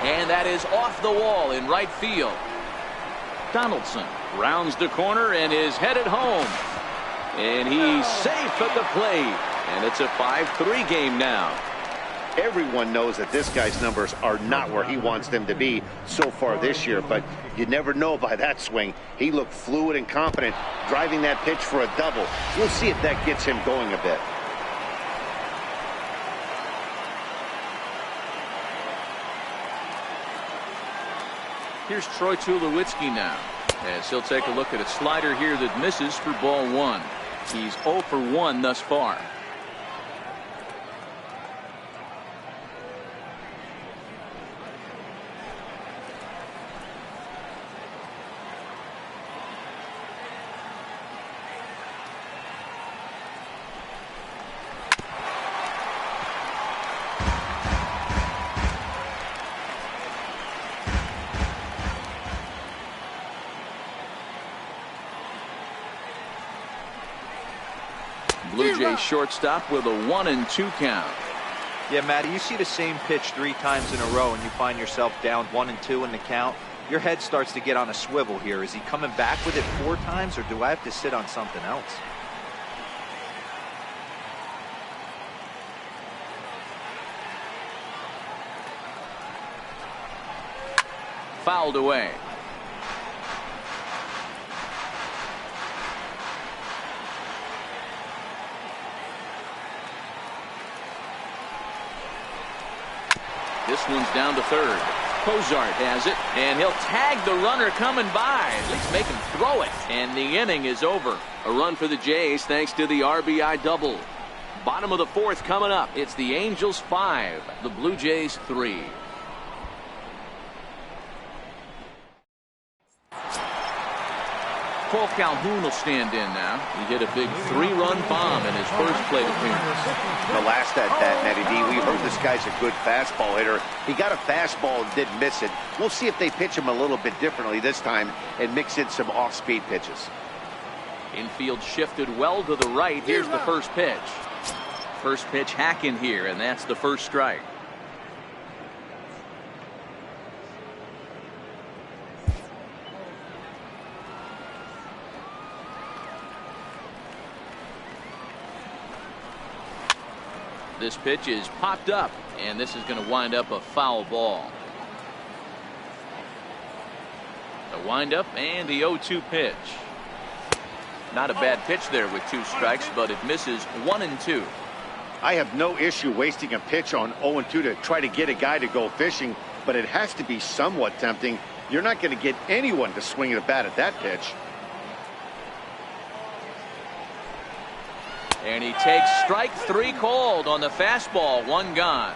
Speaker 1: And that is off the wall in right field. Donaldson rounds the corner and is headed home. And he's safe at the plate. And it's a 5-3 game now.
Speaker 2: Everyone knows that this guy's numbers are not where he wants them to be so far this year, but you never know by that swing. He looked fluid and confident, driving that pitch for a double. We'll see if that gets him going a bit.
Speaker 1: Here's Troy Tulowitzki now, as he'll take a look at a slider here that misses for ball 1. He's 0 for 1 thus far. Jays shortstop with a 1-2 count.
Speaker 3: Yeah, Matty, you see the same pitch 3 times in a row and you find yourself down 1-2 in the count. Your head starts to get on a swivel here. Is he coming back with it 4 times, or do I have to sit on something else?
Speaker 1: Fouled away. This one's down to third. Cozart has it, and he'll tag the runner coming by. At least make him throw it. And the inning is over. A run for the Jays thanks to the RBI double. Bottom of the 4th coming up. It's the Angels 5, the Blue Jays 3. Paul Calhoun will stand in now. He hit a big 3-run bomb in his first plate appearance.
Speaker 2: The last at bat, Matty D, we heard this guy's a good fastball hitter. He got a fastball and didn't miss it. We'll see if they pitch him a little bit differently this time and mix in some off-speed pitches.
Speaker 1: Infield shifted well to the right. Here's the first pitch. First pitch hack in here, and that's the first strike. This pitch is popped up, and this is going to wind up a foul ball. The windup and the 0-2 pitch. Not a bad pitch there with 2 strikes, but it misses 1-2.
Speaker 2: I have no issue wasting a pitch on 0-2 to try to get a guy to go fishing, but it has to be somewhat tempting. You're not going to get anyone to swing a bat at that pitch.
Speaker 1: And he takes strike 3 called on the fastball. 1 gone.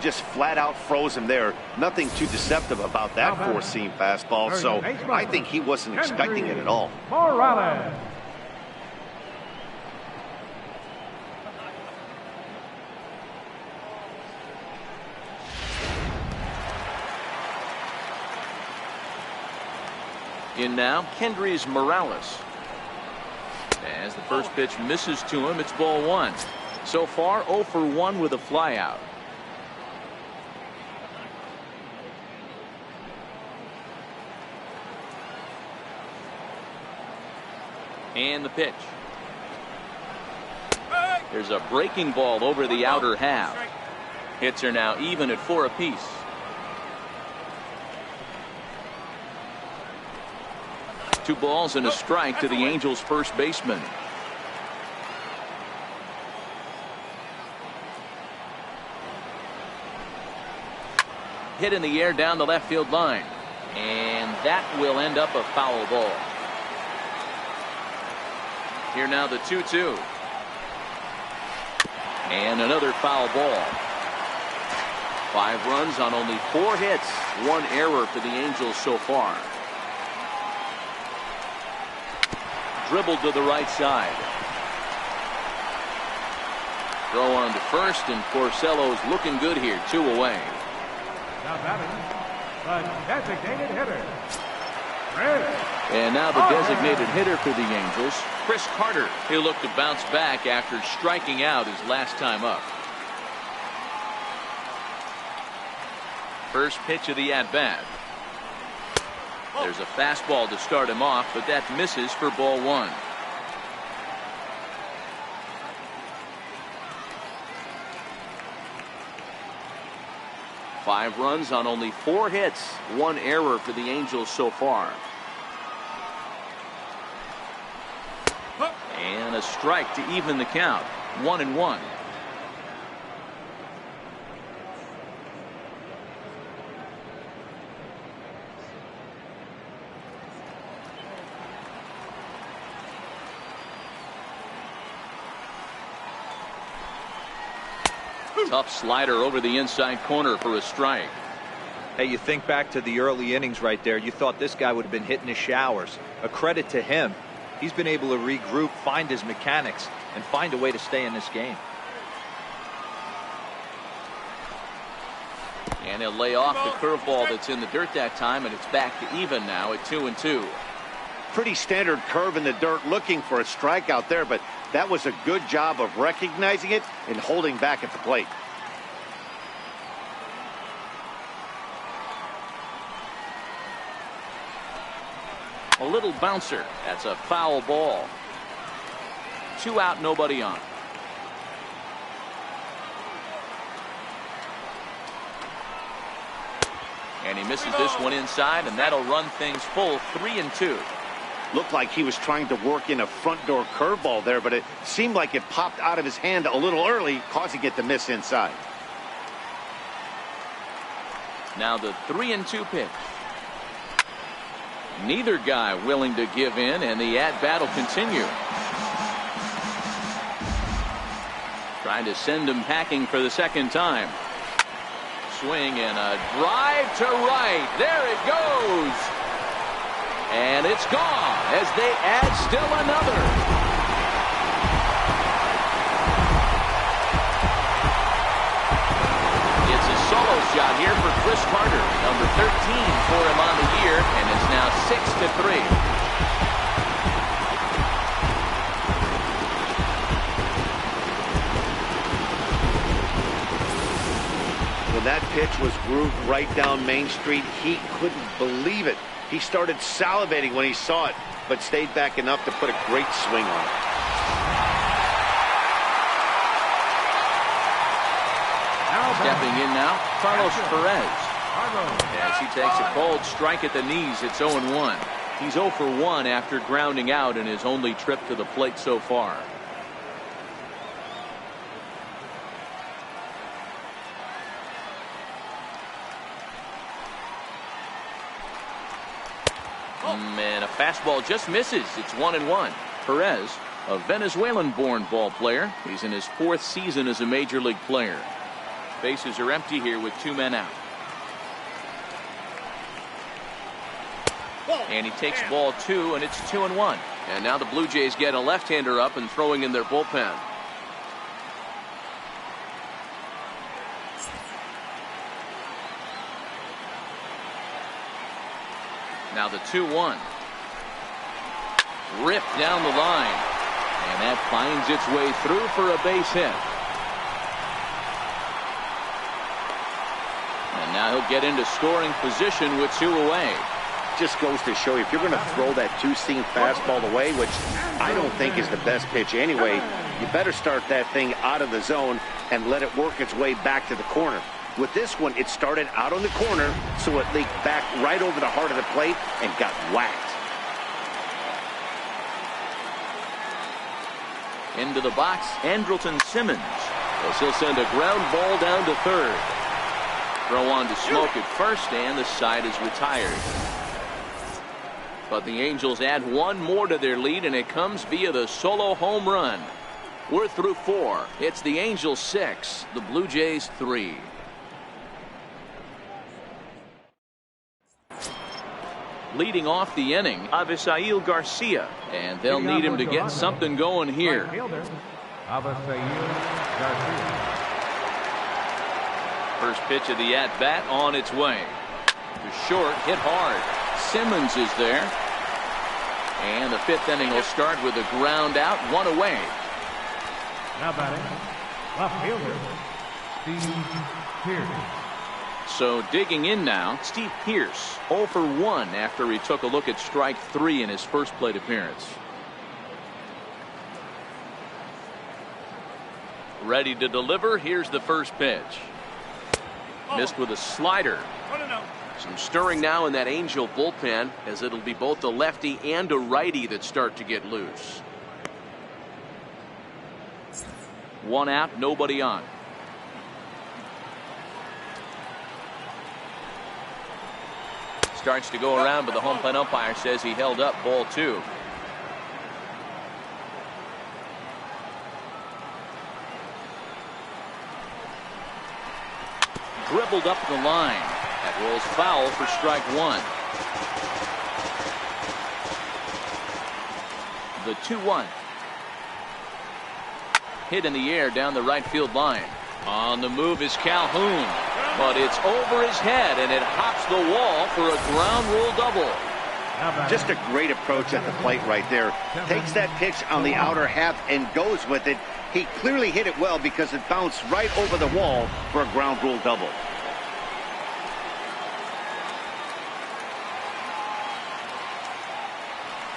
Speaker 2: Just flat out froze him there. Nothing too deceptive about that 4-seam fastball, so I think he wasn't expecting it at all.
Speaker 4: Morales.
Speaker 1: In now, Kendrys Morales. As the first pitch misses to him, it's ball 1. So far, 0 for 1 with a flyout. And the pitch. There's a breaking ball over the outer half. Hits are now even at 4 apiece. Two balls and a strike to the Angels' first baseman. Hit in the air down the left field line. And that will end up a foul ball. Here now the 2-2. And another foul ball. 5 runs on only 4 hits. 1 error for the Angels so far. Dribbled to the right side. Throw on to first, and Porcello's looking good here. 2 away.
Speaker 4: Now batting, the designated hitter.
Speaker 1: And now the designated hitter for the Angels, Chris Carter. He'll look to bounce back after striking out his last time up. First pitch of the at-bat. There's a fastball to start him off, but that misses for ball 1. Five runs on only 4 hits. 1 error for the Angels so far. And a strike to even the count. 1-1. Tough slider over the inside corner for a strike.
Speaker 3: Hey, you think back to the early innings right there. You thought this guy would have been hitting his showers. A credit to him. He's been able to regroup, find his mechanics, and find a way to stay in this game.
Speaker 1: And he'll lay off the curveball that's in the dirt that time, and it's back to even now at 2-2.
Speaker 2: Pretty standard curve in the dirt, looking for a strikeout there, but That was a good job of recognizing it and holding back at the plate.
Speaker 1: A little bouncer. That's a foul ball. 2 out, nobody on. And he misses this one inside, and that'll run things full 3-2.
Speaker 2: Looked like he was trying to work in a front door curveball there, but it seemed like it popped out of his hand a little early, causing it to miss inside.
Speaker 1: Now the 3-2 pitch. Neither guy willing to give in, and the at-bat will continue. Trying to send him packing for the second time. Swing and a drive to right. There it goes. And it's gone as they add still another. It's a solo shot here for Chris Carter. Number 13 for him on the year, and it's now 6-3.
Speaker 2: That pitch was grooved right down Main Street. He couldn't believe it. He started salivating when he saw it, but stayed back enough to put a great swing on it.
Speaker 1: Stepping in now, Carlos Perez. As he takes a cold strike at the knees, it's 0-1. He's 0 for 1 after grounding out in his only trip to the plate so far. And a fastball just misses. It's 1-1. Perez, a Venezuelan-born ball player. He's in his 4th season as a major league player. Bases are empty here with 2 men out. And he takes ball 2, and it's 2-1. And now the Blue Jays get a left-hander up and throwing in their bullpen. Now the 2-1. Ripped down the line. And that finds its way through for a base hit. And now he'll get into scoring position with 2 away.
Speaker 2: Just goes to show you, if you're going to throw that 2-seam fastball away, which I don't think is the best pitch anyway, you better start that thing out of the zone and let it work its way back to the corner. With this one, it started out on the corner, so it leaked back right over the heart of the plate and got whacked.
Speaker 1: Into the box, Andrelton Simmons, as he'll send a ground ball down to third. Throw on to Smoke at first, and the side is retired. But the Angels add 1 more to their lead, and it comes via the solo home run. We're through 4. It's the Angels 6, the Blue Jays 3. Leading off the inning, Avisail Garcia, and they'll need him to get something going here. First pitch of the at-bat on its way. To short, hit hard. Simmons is there. And the 5th inning will start with a ground out, 1 away.
Speaker 4: Now batting, left fielder, Steve Pierce.
Speaker 1: So digging in now, Steve Pierce, 0 for 1 after he took a look at strike 3 in his first plate appearance. Ready to deliver. Here's the first pitch. Missed with a slider. Some stirring now in that Angel bullpen, as it'll be both a lefty and a righty that start to get loose. 1 out, nobody on. Starts to go around, but the home plate umpire says he held up ball 2. Dribbled up the line. That rolls foul for strike 1. The 2-1. Hit in the air down the right field line. On the move is Calhoun, but it's over his head and it hops the wall for a ground rule double.
Speaker 2: Just a great approach at the plate right there. Takes that pitch on the outer half and goes with it. He clearly hit it well because it bounced right over the wall for a ground rule double.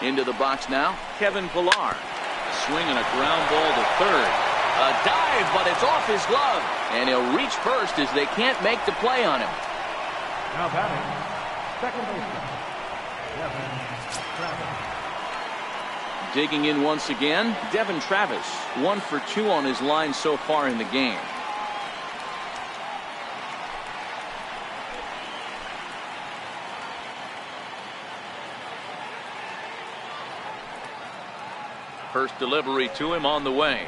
Speaker 1: Into the box now, Kevin Pillar. Swinging a ground ball to third. A dive, but it's off his glove. And he'll reach first as they can't make the play on him.
Speaker 4: Now batting, second baseman, Devin Travis.
Speaker 1: Digging in once again, Devin Travis. 1 for 2 on his line so far in the game. First delivery to him on the way.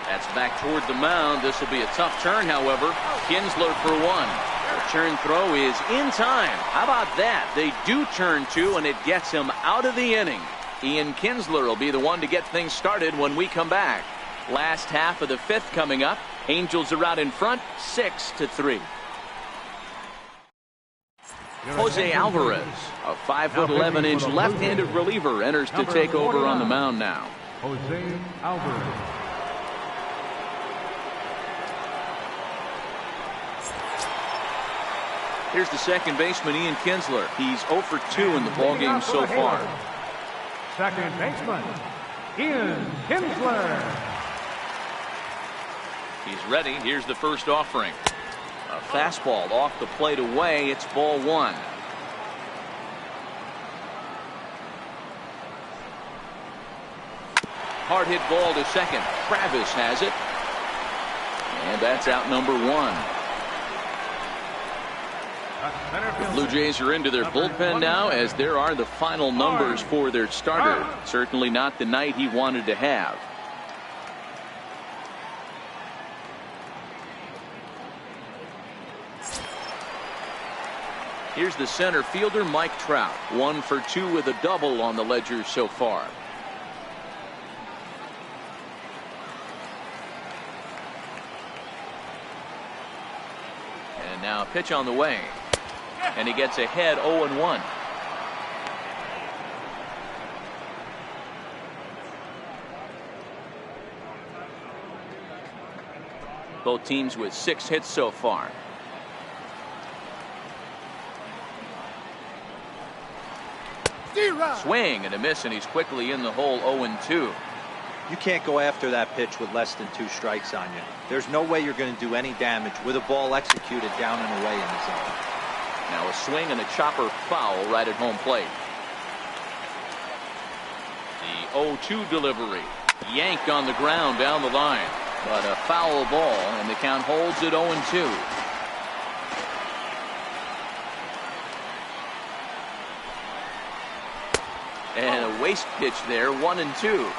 Speaker 1: That's back toward the mound. This will be a tough turn, however. Kinsler for 1. The turn throw is in time. How about that? They do turn 2, and it gets him out of the inning. Ian Kinsler will be the one to get things started when we come back. Last half of the 5th coming up. Angels are out in front, 6-3. Jose Alvarez, a 5'11" left-handed reliever, enters to take over on the mound now.
Speaker 4: Jose Alvarez.
Speaker 1: Here's the second baseman, Ian Kinsler. He's 0 for 2 in the ballgame so far.
Speaker 4: Second baseman, Ian Kinsler.
Speaker 1: He's ready. Here's the first offering. A fastball off the plate away. It's ball 1. Hard hit ball to second. Travis has it. And that's out number 1. The Blue Jays are into their bullpen now, as there are the final numbers for their starter. Certainly not the night he wanted to have. Here's the center fielder, Mike Trout. 1 for 2 with a double on the ledger so far. And now a pitch on the way. And he gets ahead 0-1. Both teams with 6 hits so far. Swing and a miss, and he's quickly in the hole. 0-2.
Speaker 3: You can't go after that pitch with less than 2 strikes on you. There's no way you're going to do any damage with a ball executed down and away in the zone.
Speaker 1: Now a swing and a chopper foul right at home plate. The 0-2 delivery. Yanked on the ground down the line. But a foul ball, and the count holds at 0-2. And a waste pitch there, 1-2.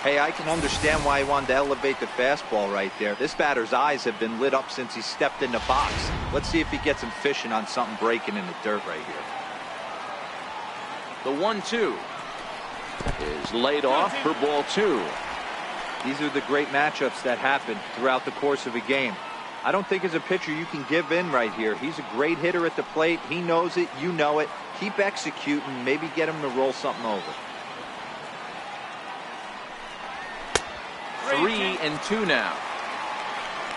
Speaker 3: Hey, I can understand why he wanted to elevate the fastball right there. This batter's eyes have been lit up since he stepped in the box. Let's see if he gets him fishing on something breaking in the dirt right here.
Speaker 1: The 1-2 is laid off for ball 2.
Speaker 3: These are the great matchups that happen throughout the course of a game. I don't think as a pitcher you can give in right here. He's a great hitter at the plate. He knows it. You know it. Keep executing. Maybe get him to roll something over.
Speaker 1: 3-2 now.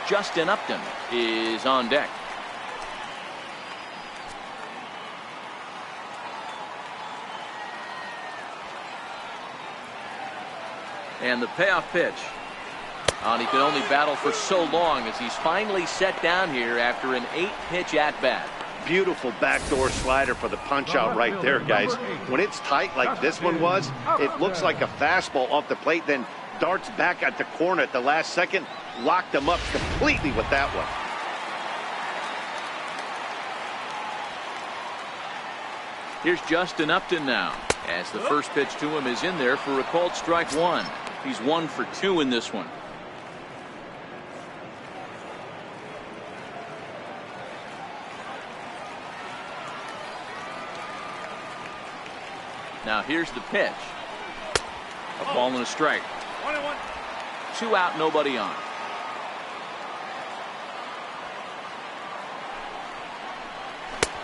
Speaker 1: Justin Upton is on deck. And the payoff pitch. And he can only battle for so long as he's finally set down here after an 8-pitch at-bat.
Speaker 2: Beautiful backdoor slider for the punch out right there, guys. When it's tight like this one was, it looks like a fastball off the plate, then darts back at the corner at the last second. Locked him up completely with that one.
Speaker 1: Here's Justin Upton now, as the first pitch to him is in there for a called strike 1. He's 1 for 2 in this one. Now here's the pitch. A ball and a strike. 2 out, nobody on.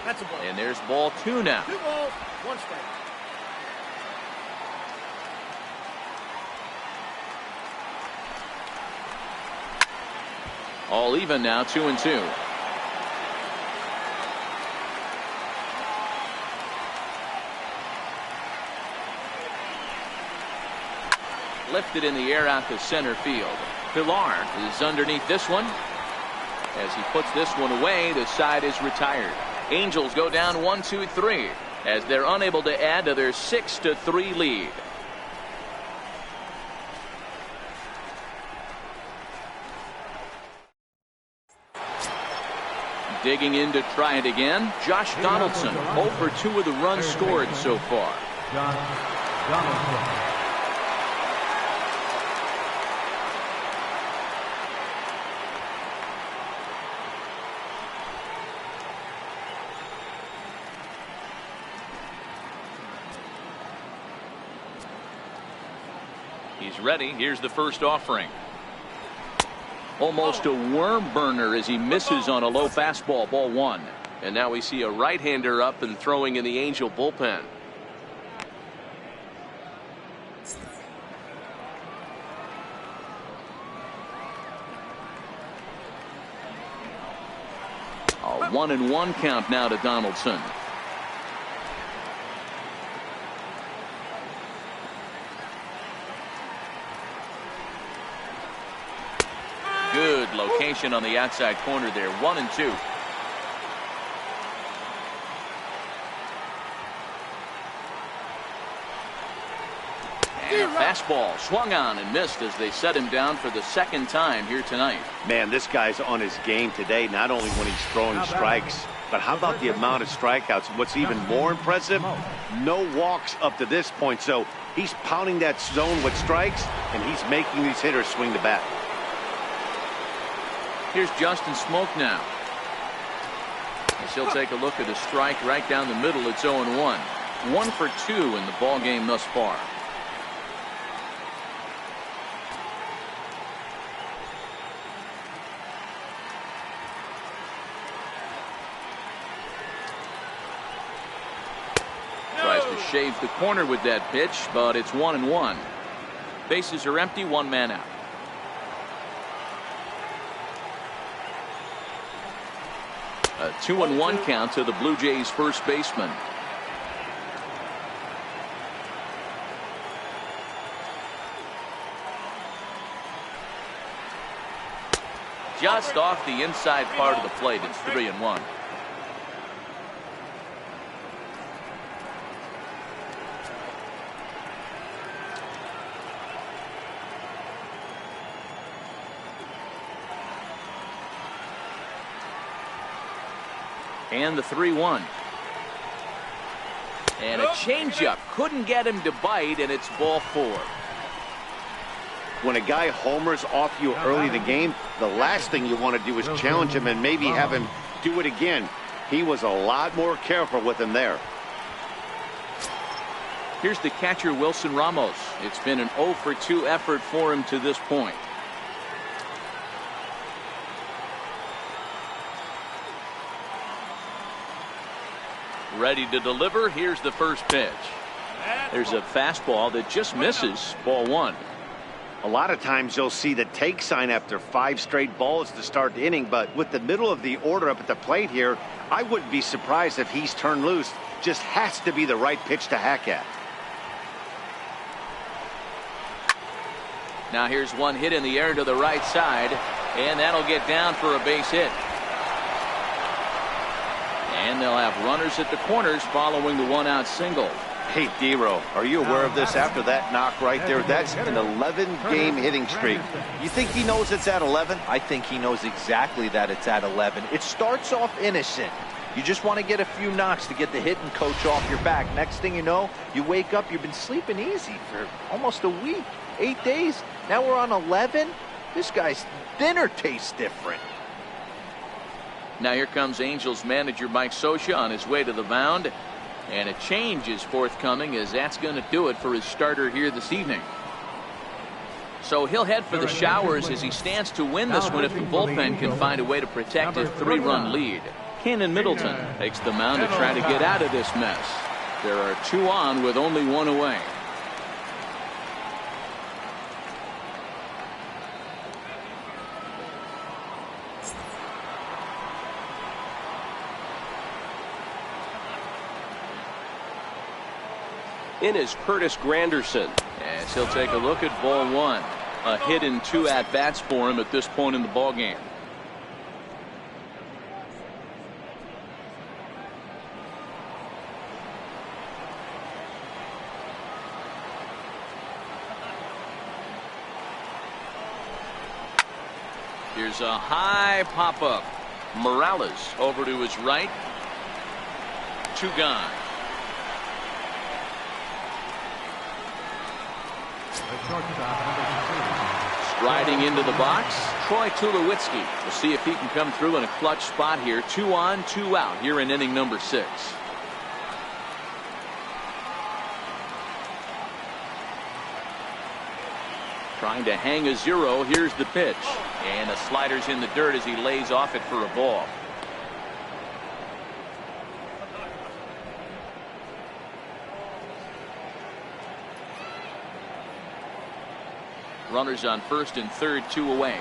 Speaker 6: That's a ball.
Speaker 1: And there's ball 2 now.
Speaker 6: 2 balls, 1 strike.
Speaker 1: All even now, 2-2. Lifted in the air out to center field. Pilar is underneath this one. As he puts this one away, the side is retired. Angels go down 1-2-3 as they're unable to add to their 6-3 lead. Digging in to try it again, Josh Donaldson, 0 for 2 with the runs scored so far.
Speaker 4: Donaldson.
Speaker 1: He's ready. Here's the first offering. Almost a worm burner as he misses on a low fastball, ball 1.
Speaker 5: And now we see a right-hander up and throwing in the Angel bullpen.
Speaker 1: A 1-1 count now to Donaldson. Good location on the outside corner there. 1-2. And a fastball swung on and missed as they set him down for the second time here tonight.
Speaker 2: Man, this guy's on his game today, not only when he's throwing strikes, but how about the amount of strikeouts? What's even more impressive, no walks up to this point. So he's pounding that zone with strikes, and he's making these hitters swing the bat.
Speaker 1: Here's Justin Smoke now. As he'll take a look at a strike right down the middle. It's 0-1. 1 for 2 in the ball game thus far. Tries to shave the corner with that pitch, but it's 1-1. Bases are empty, 1 man out. A 2-1 count to the Blue Jays first baseman. Just off the inside part of the plate. It's 3-1. And the 3-1. And a changeup couldn't get him to bite, and it's ball 4.
Speaker 2: When a guy homers off you early in the game, the last thing you want to do is challenge him and maybe have him do it again. He was a lot more careful with him there.
Speaker 1: Here's the catcher, Wilson Ramos. It's been an 0 for 2 effort for him to this point. Ready to deliver. Here's the first pitch. There's a fastball that just misses, ball 1.
Speaker 2: A lot of times you'll see the take sign after 5 straight balls to start the inning, but with the middle of the order up at the plate here, I wouldn't be surprised if he's turned loose. Just has to be the right pitch to hack at.
Speaker 1: Now here's one hit in the air to the right side, and that'll get down for a base hit. And they'll have runners at the corners following the 1-out single.
Speaker 2: Hey, D-Row, are you aware of this after that knock right there? That's an 11-game hitting streak. You think he knows it's at 11?
Speaker 3: I think he knows exactly that it's at 11. It starts off innocent. You just want to get a few knocks to get the hitting coach off your back. Next thing you know, you wake up, you've been sleeping easy for almost a week, 8 days. Now we're on 11. This guy's dinner tastes different.
Speaker 1: Now here comes Angels manager Mike Scioscia on his way to the mound. And a change is forthcoming, as that's going to do it for his starter here this evening. So he'll head for the showers as he stands to win this one if the bullpen can find a way to protect a 3-run lead. Cannon Middleton takes the mound to try to get out of this mess. There are 2 on with only 1 away.
Speaker 5: in is Curtis Granderson.
Speaker 1: As he'll take a look at ball one. A hit in 2 at-bats for him at this point in the ball game. Here's a high pop-up. Morales over to his right. 2 gone. Striding into the box, Troy Tulowitzki. We'll see if he can come through in a clutch spot here. 2 on, 2 out here in inning number 6. Trying to hang a 0. Here's the pitch. And the slider's in the dirt as he lays off it for a ball. Runners on first and third, 2 away.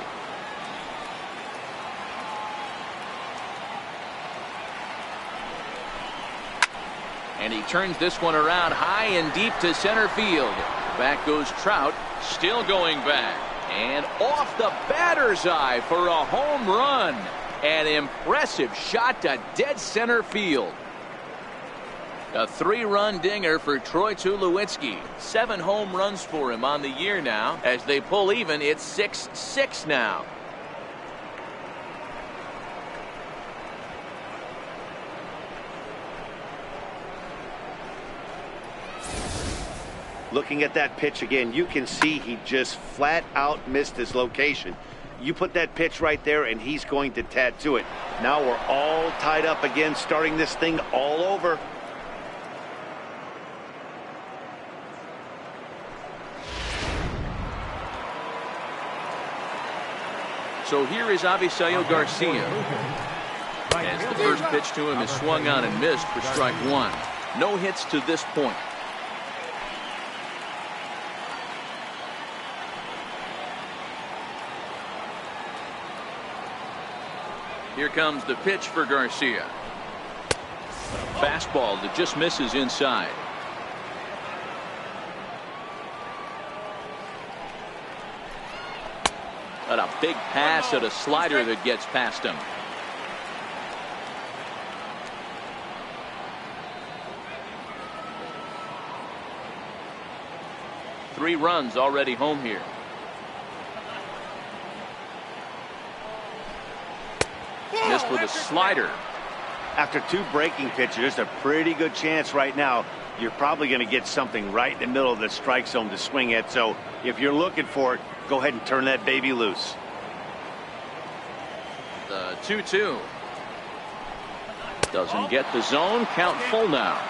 Speaker 1: And he turns this one around high and deep to center field. Back goes Trout, still going back. And off the batter's eye for a home run. An impressive shot to dead center field. A 3-run dinger for Troy Tulowitzki. 7 home runs for him on the year now. As they pull even, it's 6-6 now.
Speaker 2: Looking at that pitch again, you can see he just flat out missed his location. You put that pitch right there and he's going to tattoo it. Now we're all tied up again, starting this thing all over.
Speaker 1: So here is Avisail Garcia. As the first pitch to him is swung on and missed for strike 1. No hits to this point. Here comes the pitch for Garcia. Fastball that just misses inside. But a big pass at a slider that gets past him. Three runs already home here. Missed with a slider.
Speaker 2: After 2 breaking pitches, there's a pretty good chance right now you're probably going to get something right in the middle of the strike zone to swing at. So if you're looking for it, go ahead and turn that baby loose.
Speaker 1: The 2-2. Doesn't get the zone. Count full now.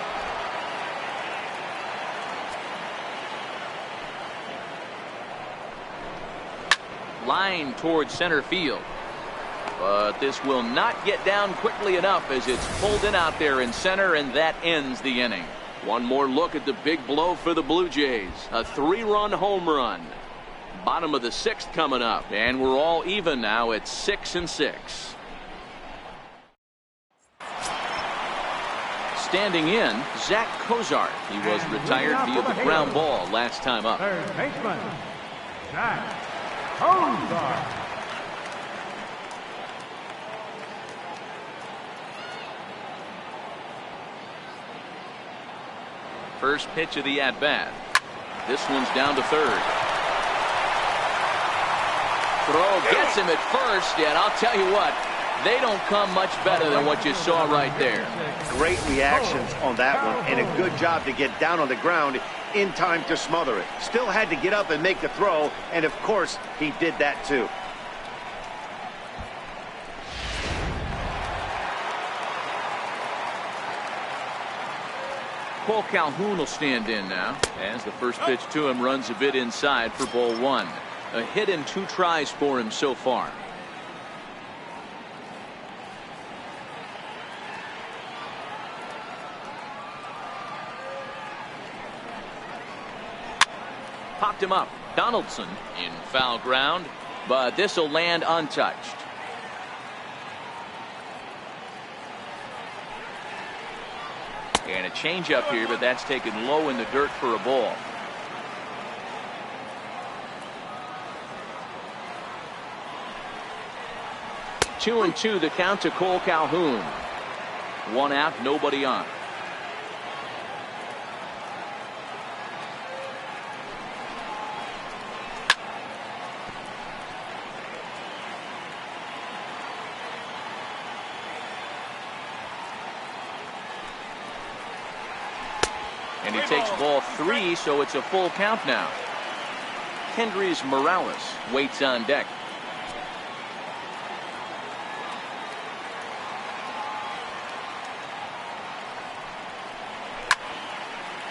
Speaker 1: Line towards center field. But this will not get down quickly enough as it's pulled in out there in center, and that ends the inning. One more look at the big blow for the Blue Jays. A 3-run home run. Bottom of the 6th coming up, and we're all even now at 6-6. Standing in, Zach Cozart. He was retired via the ground ball last time up.
Speaker 4: Third baseman, Zach Cozart.
Speaker 1: First pitch of the at-bat. This one's down to third. Throw gets him at first, and I'll tell you what, they don't come much better than what you saw right there.
Speaker 2: Great reactions on that one, and a good job to get down on the ground in time to smother it. Still had to get up and make the throw, and of course, he did that too.
Speaker 1: Cole Calhoun will stand in now as the first pitch to him runs a bit inside for ball 1. A hit in 2 tries for him so far. Popped him up. Donaldson in foul ground, but this will land untouched. And a changeup here, but that's taken low in the dirt for a ball. Two and two, the count to Cole Calhoun. One out, nobody on. And he takes ball three, so it's a full count now. Kendrys Morales waits on deck.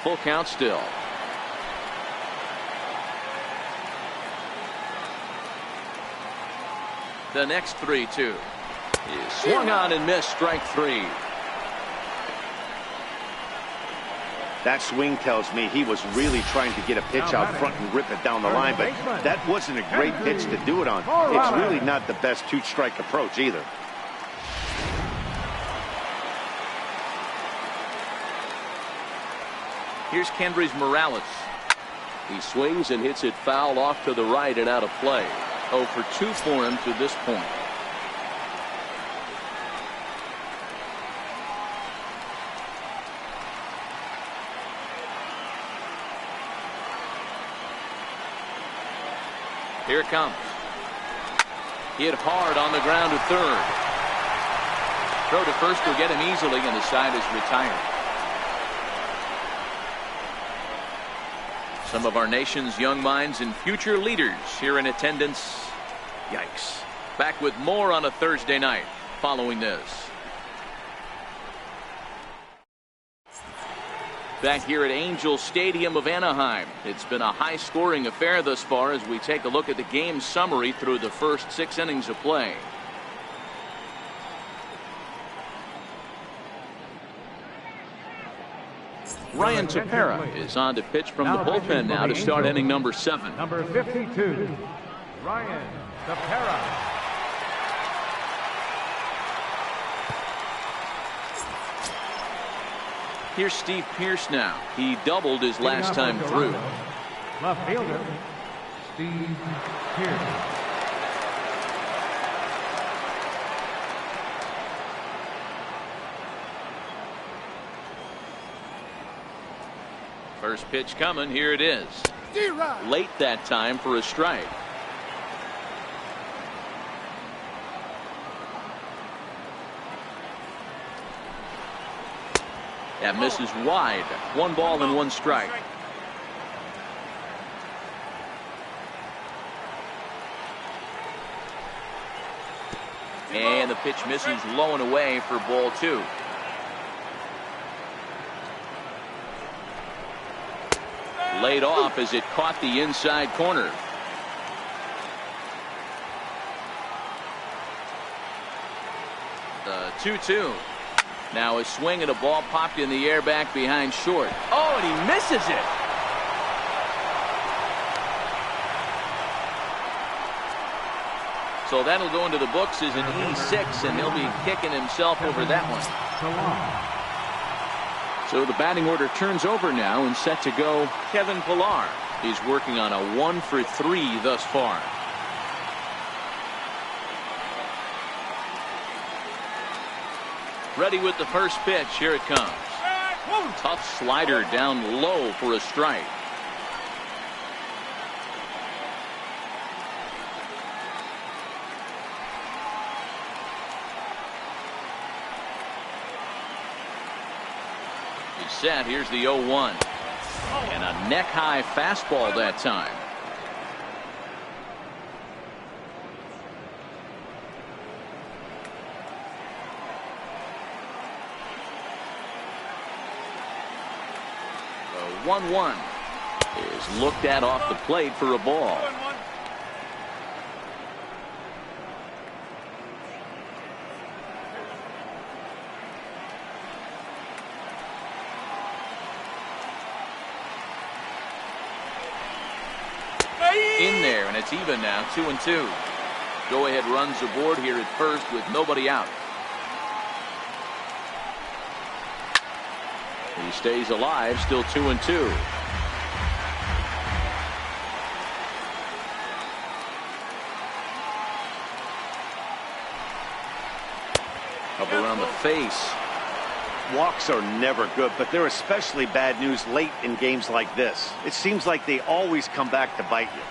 Speaker 1: Full count still. The next 3-2 is swung on and missed, strike three.
Speaker 2: That swing tells me he was really trying to get a pitch out front and rip it down the line, but that wasn't a great pitch to do it on. It's really not the best two-strike approach either.
Speaker 1: Here's Kendrys Morales.
Speaker 5: He swings and hits it foul off to the right and out of play.
Speaker 1: 0 for 2 for him to this point. Here it comes. Hit hard on the ground to third. Throw to first will get him easily, and the side is retired. Some of our nation's young minds and future leaders here in attendance. Yikes. Back with more on a Thursday night following this. Back here at Angel Stadium of Anaheim. It's been a high-scoring affair thus far as we take a look at the game summary through the first 6 innings of play. Ryan Tepera is on to pitch from the bullpen now to start inning number 7.
Speaker 4: Number 52, Ryan Tepera.
Speaker 1: Here's Steve Pearce now. He doubled his last time through.
Speaker 4: Left fielder, Steve Pearce.
Speaker 1: First pitch coming. Here it is. Late that time for a strike. That misses wide. 1 ball and 1 strike. And the pitch misses low and away for ball 2. Laid off as it caught the inside corner. The 2-2. Now a swing and a ball popped in the air back behind short. Oh, and he misses it. So that'll go into the books as an E6, and he'll be kicking himself over that one. So the batting order turns over now, and set to go Kevin Pillar. He's working on a 1 for 3 thus far. Ready with the first pitch. Here it comes. Tough slider down low for a strike. He's set. Here's the 0-1. And a neck-high fastball that time. The 1-1 is looked at off the plate for a ball. In there, and it's even now, 2-2. Go ahead runs aboard here at first with nobody out. He stays alive, still 2-2. Up around the face.
Speaker 2: Walks are never good, but they're especially bad news late in games like this. It seems like they always come back to bite you.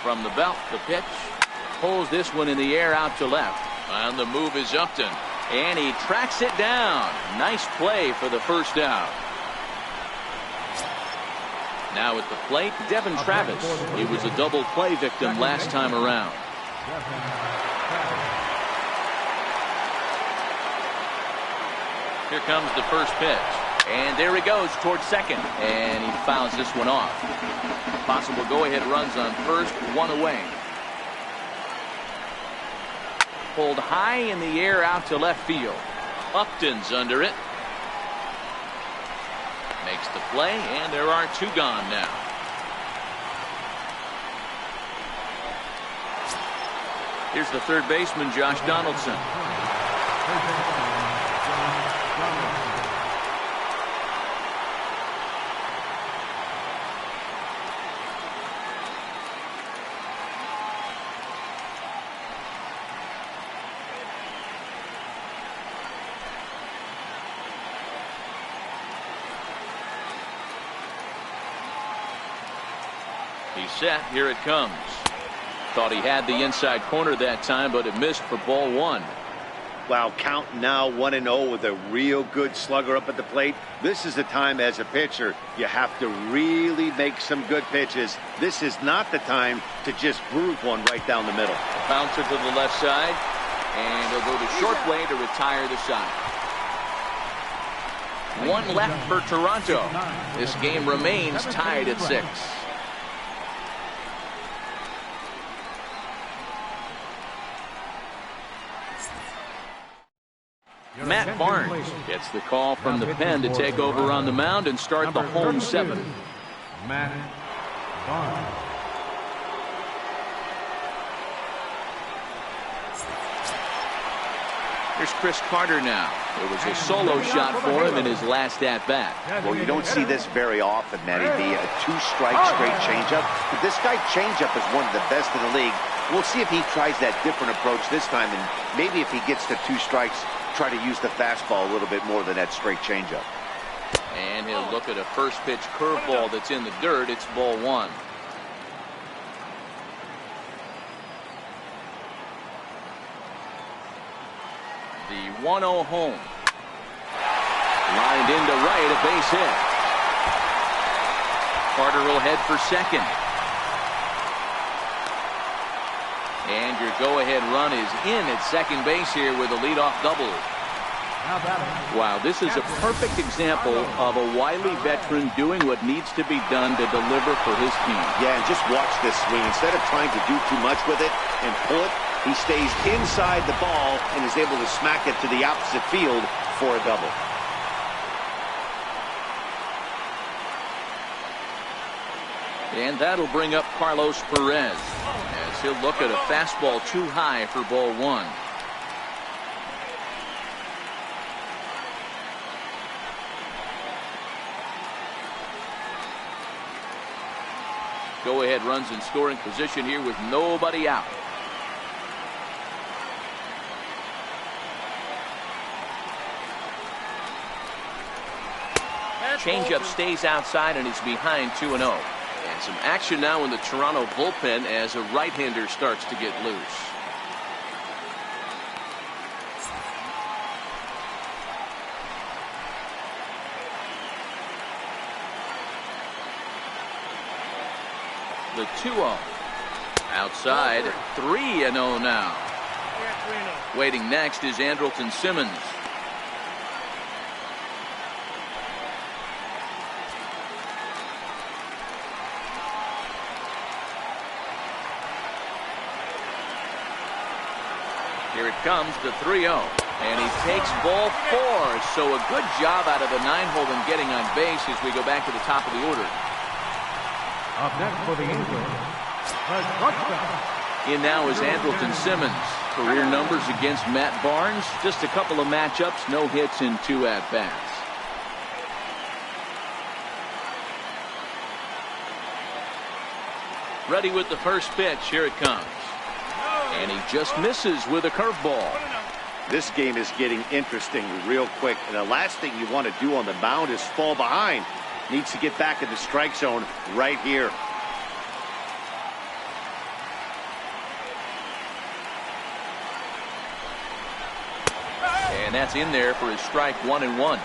Speaker 1: From the belt, the pitch. Pulls this one in the air out to left. On the move is Upton. And he tracks it down. Nice play for the first down. Now at the plate, Devin Travis. He was a double play victim last time around. Here comes the first pitch. And there he goes towards second. And he fouls this one off. Possible go-ahead runs on first, one away. Pulled high in the air out to left field. Upton's under it. Makes the play, and there are two gone now. Here's the third baseman, Josh Donaldson. He's set. Here it comes. Thought he had the inside corner that time, but it missed for ball one.
Speaker 2: Wow, count now 1-0 with a real good slugger up at the plate. This is the time as a pitcher you have to really make some good pitches. This is not the time to just groove one right down the middle.
Speaker 1: Bouncer to the left side, and he'll go the short way to retire the side. One left for Toronto. This game remains tied at 6. Matt Barnes gets the call from the pen to take over on the mound and start the home 7.
Speaker 4: Matt Barnes.
Speaker 1: Here's Chris Carter now. It was a solo shot for him in his last at-bat.
Speaker 2: Well, you don't see this very often, Matty B. A 2-strike straight changeup. But this guy changeup is one of the best in the league. We'll see if he tries that different approach this time, and maybe if he gets to 2 strikes, try to use the fastball a little bit more than that straight changeup.
Speaker 1: And he'll look at a first pitch curveball that's in the dirt. It's ball 1. The 1-0 home. Lined into right, a base hit. Carter will head for second. And your go-ahead run is in at second base here with a leadoff double. Wow, this is a perfect example of a wily veteran doing what needs to be done to deliver for his team.
Speaker 2: Yeah, and just watch this swing. Instead of trying to do too much with it and pull it, he stays inside the ball and is able to smack it to the opposite field for a double.
Speaker 1: And that'll bring up Carlos Perez as he'll look at a fastball too high for ball 1. Go-ahead runs in scoring position here with nobody out. Changeup stays outside and is behind 2-0. And some action now in the Toronto bullpen as a right-hander starts to get loose. The 2-0. Outside, 3-0 now. Waiting next is Andrelton Simmons. Here it comes, the 3-0. And he takes ball 4. So a good job out of the 9-hole in getting on base as we go back to the top of the order.
Speaker 4: Up next for the Angels, the shortstop,
Speaker 1: In now is Andrelton Simmons. Career numbers against Matt Barnes. Just a couple of matchups, no hits in 2 at-bats. Ready with the first pitch. Here it comes. And he just misses with a curveball.
Speaker 2: This game is getting interesting real quick. And the last thing you want to do on the mound is fall behind. Needs to get back in the strike zone right here.
Speaker 1: And that's in there for his strike 1-1.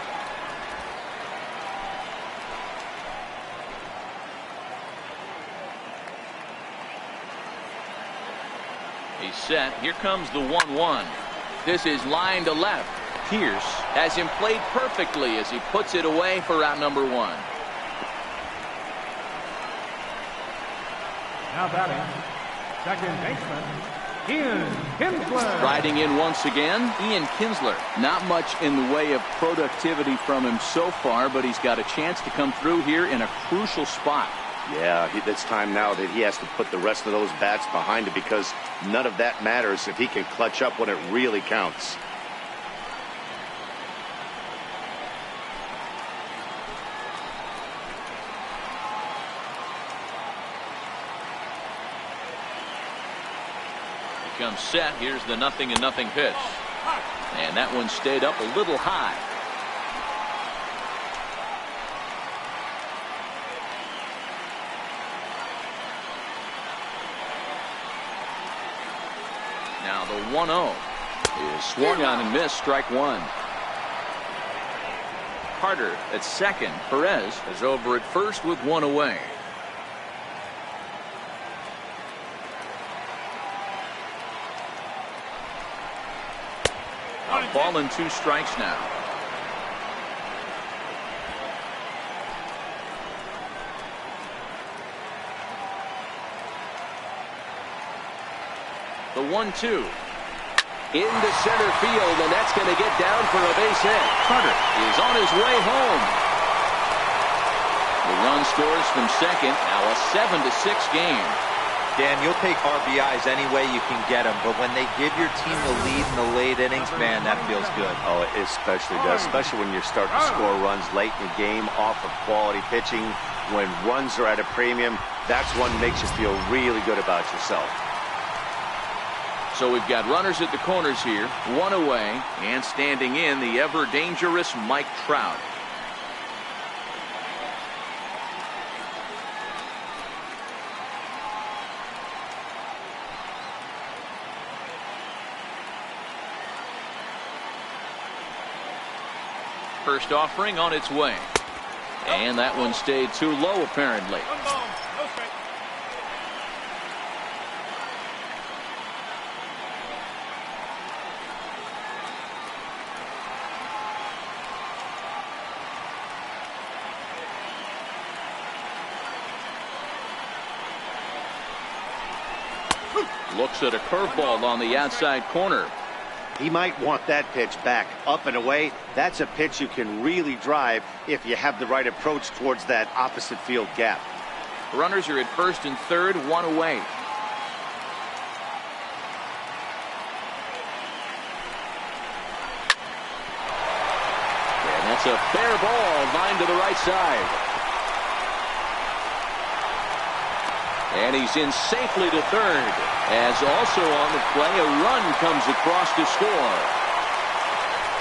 Speaker 1: He's set. Here comes the 1-1. This is line to left. Pierce has him played perfectly as he puts it away for out number 1.
Speaker 4: Now batting, second baseman, Ian Kinsler.
Speaker 1: Riding in once again, Ian Kinsler. Not much in the way of productivity from him so far, but he's got a chance to come through here in a crucial spot.
Speaker 2: Yeah, it's time now that he has to put the rest of those bats behind it, because none of that matters if he can clutch up when it really counts.
Speaker 1: He comes set. Here's the 0-0 pitch. And that one stayed up a little high. Now the 1-0 is swung on and missed, strike 1. Carter at second. Perez is over at first with 1 away. A ball and 2 strikes now. The 1-2
Speaker 5: into center field, and that's going to get down for a base hit.
Speaker 1: Carter is on his way home. The run scores from second. Now a 7-6 game.
Speaker 3: Dan, you'll take RBIs any way you can get them, but when they give your team the lead in the late innings, man, that feels good.
Speaker 2: Oh, it especially does, especially when you're starting to score runs late in the game off of quality pitching. When runs are at a premium, that's what makes you feel really good about yourself.
Speaker 1: So we've got runners at the corners here, 1 away, and standing in the ever dangerous Mike Trout. First offering on its way. And that one stayed too low, apparently. Looks at a curveball on the outside corner.
Speaker 2: He might want that pitch back up and away. That's a pitch you can really drive if you have the right approach towards that opposite field gap.
Speaker 1: Runners are at first and third, 1 away. And that's a fair ball, line to the right side. And he's in safely to third. As also on the play, a run comes across to score.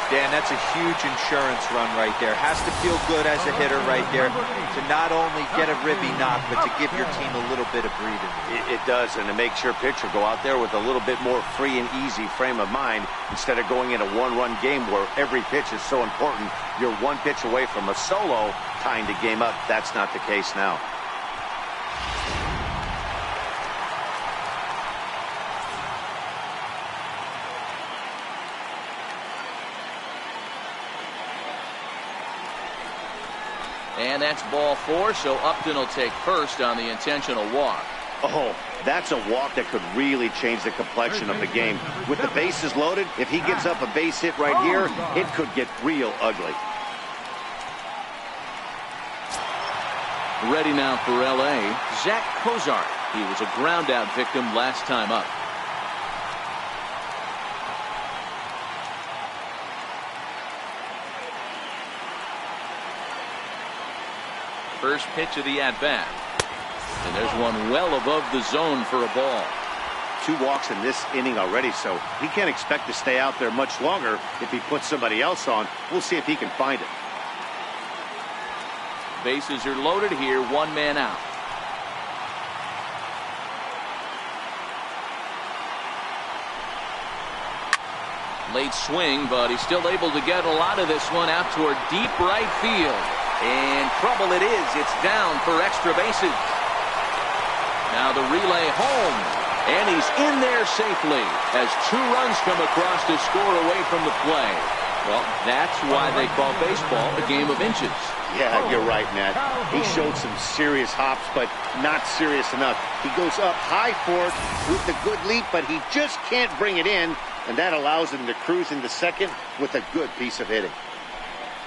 Speaker 3: Dan, that's a huge insurance run right there. Has to feel good as a hitter right there to not only get a ribby knock, but to give your team a little bit of breathing.
Speaker 2: It does, and it makes your pitcher go out there with a little bit more free and easy frame of mind instead of going in a one-run game where every pitch is so important. You're 1 pitch away from a solo, tying the game up. That's not the case now.
Speaker 1: And that's ball 4, so Upton will take first on the intentional walk.
Speaker 2: Oh, that's a walk that could really change the complexion of the game. With the bases loaded, if he gives up a base hit right here, it could get real ugly.
Speaker 1: Ready now for L.A., Zach Cozart. He was a ground out victim last time up. First pitch of the at-bat. And there's one well above the zone for a ball.
Speaker 2: 2 walks in this inning already, so he can't expect to stay out there much longer if he puts somebody else on. We'll see if he can find it.
Speaker 1: Bases are loaded here, 1 man out. Late swing, but he's still able to get a lot of this one out toward deep right field. And trouble it is. It's down for extra bases. Now the relay home. And he's in there safely as 2 runs come across to score away from the play. Well, that's why they call baseball a game of inches.
Speaker 2: Yeah, you're right, Matt. He showed some serious hops, but not serious enough. He goes up high for it with the good leap, but he just can't bring it in. And that allows him to cruise into second with a good piece of hitting.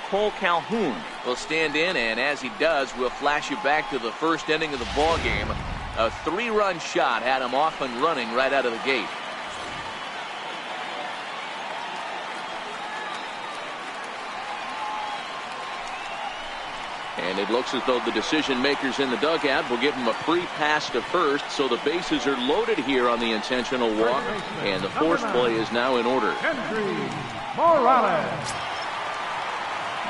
Speaker 1: Cole Calhoun will stand in, and as he does, we'll flash you back to the first inning of the ball game. A 3-run shot had him off and running right out of the gate. And it looks as though the decision makers in the dugout will give him a free pass to first, so the bases are loaded here on the intentional walk, and the force play is now in order.
Speaker 4: Morales.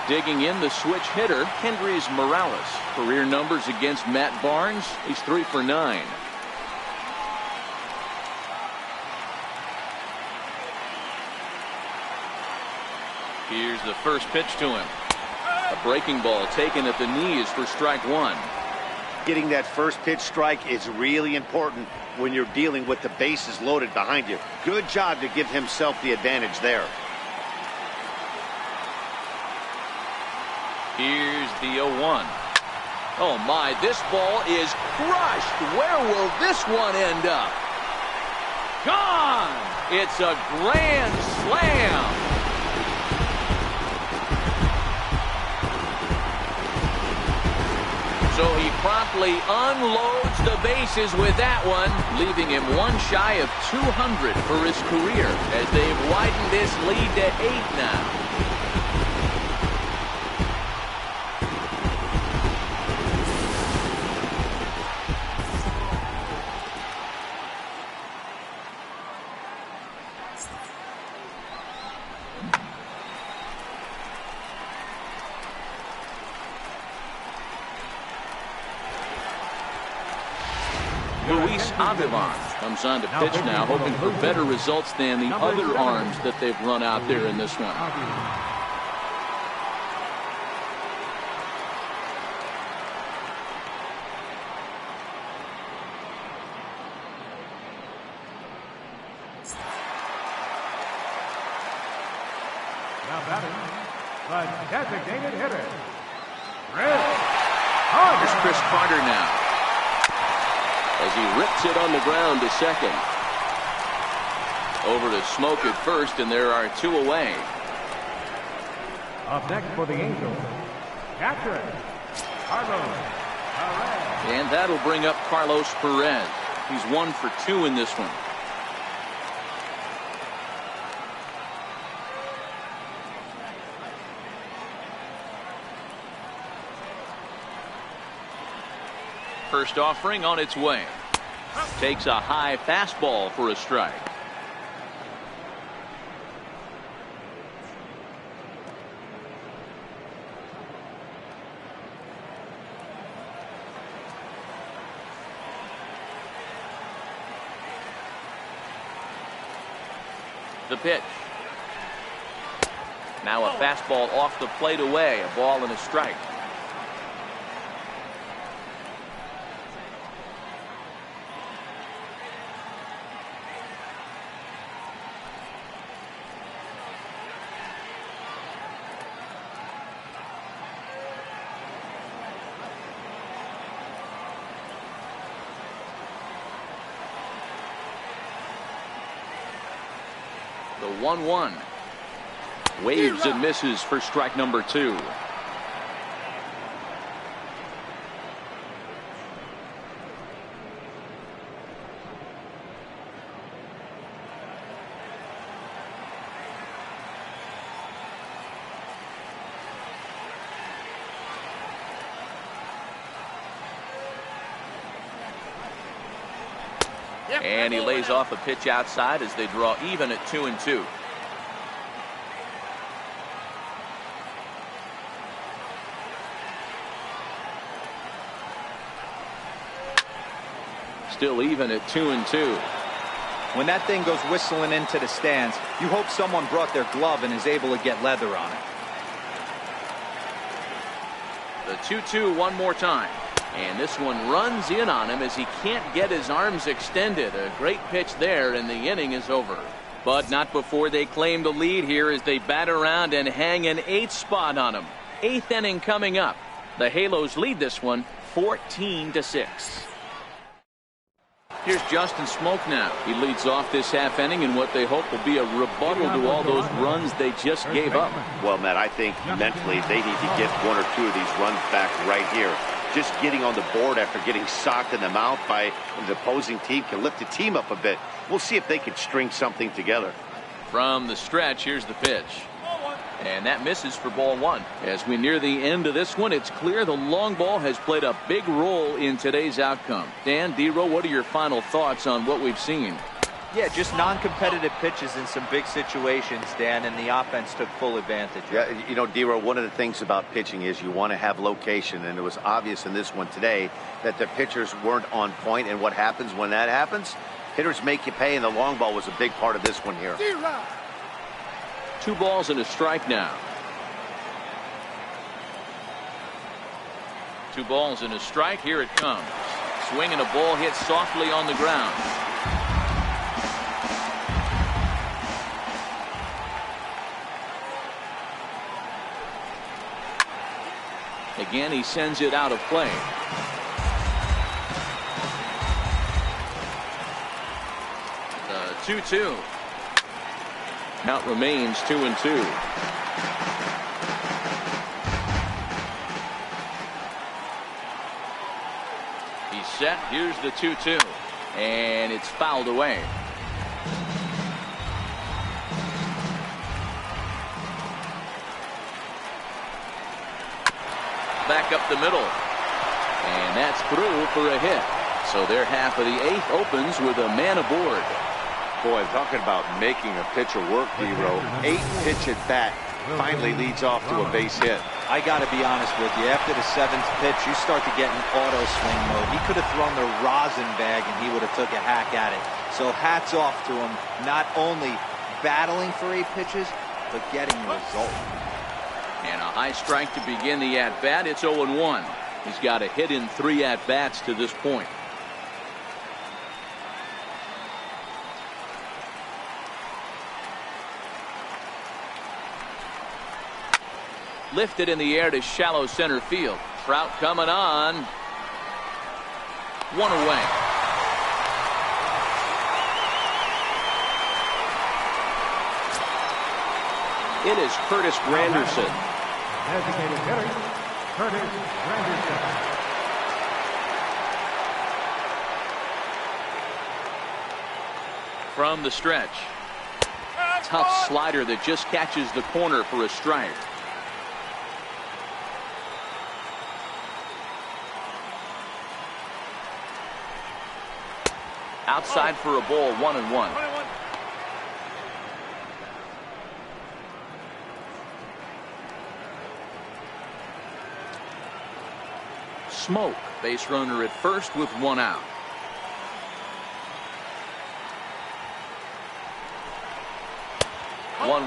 Speaker 1: Digging in the switch hitter, Kendrys Morales. Career numbers against Matt Barnes, he's 3 for 9. Here's the first pitch to him. A breaking ball taken at the knees for strike 1.
Speaker 2: Getting that first pitch strike is really important when you're dealing with the bases loaded behind you. Good job to give himself the advantage there.
Speaker 1: Here's the 0-1. Oh my, this ball is crushed. Where will this one end up? Gone! It's a grand slam. So he promptly unloads the bases with that one, leaving him 1 shy of 200 for his career as they've widened this lead to 8 now. Avila comes on to pitch now, hoping for better results than the other arms that they've run out there in this one.
Speaker 4: Now batting, the designated hitter,
Speaker 1: Here's Chris Carter now, as he rips it on the ground to second. Over to Smoke at first, and there are 2 away.
Speaker 4: Up next for the Angels, catcher, Carlos Perez.
Speaker 1: And that'll bring up Carlos Perez. He's 1 for 2 in this one. First offering on its way. Takes a high fastball for a strike. The pitch. Now a fastball off the plate away. A ball and a strike. The 1-1. Waves and misses for strike number 2. And he lays off a pitch outside as they draw even at 2-2. Still even at 2-2.
Speaker 3: When that thing goes whistling into the stands, you hope someone brought their glove and is able to get leather on it.
Speaker 1: The 2-2 one more time. And this one runs in on him as he can't get his arms extended. A great pitch there, and the inning is over. But not before they claim the lead here as they bat around and hang an 8th spot on him. 8th inning coming up. The Halos lead this one 14-6. Here's Justin Smoke now. He leads off this half inning in what they hope will be a rebuttal to all those runs they just gave up.
Speaker 2: Well, Matt, I think mentally they need to get 1 or 2 of these runs back right here. Just getting on the board after getting socked in the mouth by the opposing team can lift the team up a bit. We'll see if they can string something together.
Speaker 1: From the stretch, here's the pitch. And that misses for ball 1. As we near the end of this one, it's clear the long ball has played a big role in today's outcome. Dan, D-Row, what are your final thoughts on what we've seen?
Speaker 3: Yeah, just non-competitive pitches in some big situations, Dan, and the offense took full advantage.
Speaker 2: Yeah, you know, D-Row, one of the things about pitching is you want to have location, and it was obvious in this one today that the pitchers weren't on point, and what happens when that happens? Hitters make you pay, and the long ball was a big part of this one here.
Speaker 1: 2 balls and a strike now. 2 balls and a strike. Here it comes. Swing and a ball hit softly on the ground. Again, he sends it out of play. The 2-2. Count remains 2-2. He's set. Here's the 2-2. And it's fouled away. Back up the middle. And that's through for a hit. So their half of the 8th opens with a man aboard.
Speaker 2: Boy, talking about making a pitcher work, D-Row. 8 pitch at bat finally leads off to a base hit.
Speaker 3: I got to be honest with you. After the 7th pitch, you start to get in auto swing mode. He could have thrown the rosin bag and he would have took a hack at it. So hats off to him, not only battling for 8 pitches, but getting the result.
Speaker 1: And a high strike to begin the at-bat. It's 0-1. He's got a hit in 3 at-bats to this point. Lifted in the air to shallow center field. Trout coming on. 1 away. It is Curtis Granderson.
Speaker 4: Designated hitter, Curtis Granderson.
Speaker 1: From the stretch. Tough slider that just catches the corner for a strike. Outside for a ball, 1-1. Smoke, base runner at first with 1 out.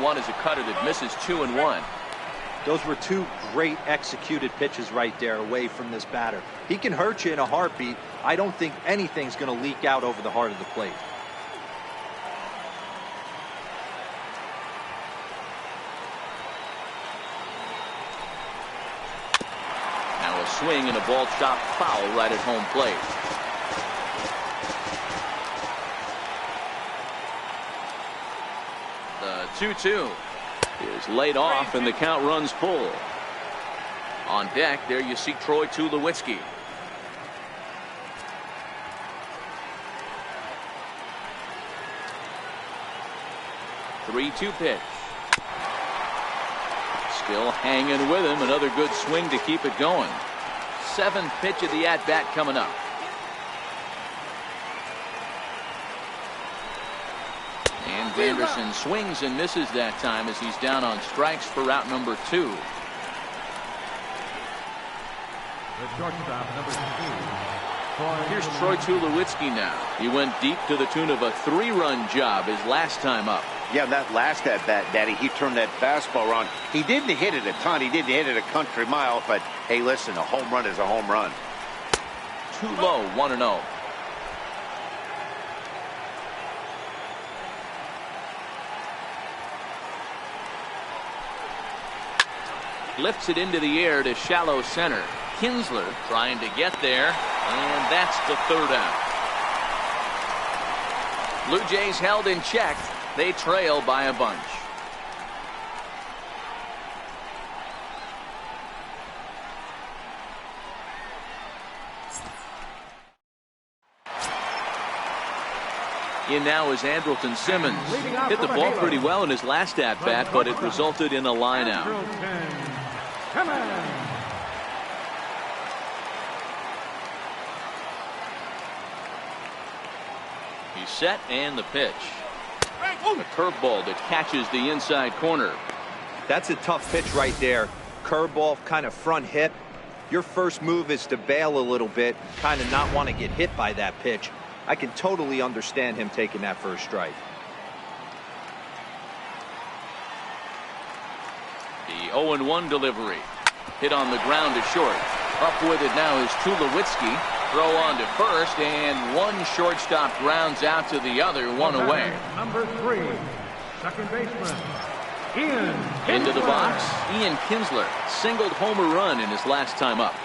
Speaker 1: One is a cutter that misses 2-1.
Speaker 3: Those were 2 great executed pitches right there away from this batter. He can hurt you in a heartbeat. I don't think anything's going to leak out over the heart of the plate.
Speaker 1: Now a swing and a ball chopped foul right at home plate. The 2-2 is laid off and the count runs full. On deck, there you see Troy Tulowitzki. Three-two pitch. Still hanging with him. Another good swing to keep it going. 7th pitch of the at-bat coming up. And Granderson swings and misses that time as he's down on strikes for route number 2.
Speaker 4: The shortstop, number 2.
Speaker 1: Here's Troy Tulowitzki now. He went deep to the tune of a 3-run job his last time up.
Speaker 2: Yeah, that last at bat, Daddy, he turned that fastball around. He didn't hit it a ton. He didn't hit it a country mile. But, hey, listen, a home run is a home run.
Speaker 1: Too low, 1-0. Lifts it into the air to shallow center. Kinsler trying to get there, and that's the 3rd out. Blue Jays held in check. They trail by a bunch. In now is Andrelton Simmons. Hit the ball pretty well in his last at-bat, but it resulted in a line out. He's set and the pitch. A curveball that catches the inside corner.
Speaker 3: That's a tough pitch right there. Curveball, kind of front hip. Your first move is to bail a little bit, kind of not want to get hit by that pitch. I can totally understand him taking that first strike.
Speaker 1: The 0-1 delivery. Hit on the ground to short. Up with it now is Tulowitzki. Throw on to first, and one shortstop grounds out to the other, 1 away.
Speaker 4: Number 3, second baseman, Ian Kinsler.
Speaker 1: Into the box, Ian Kinsler singled homer run in his last time up.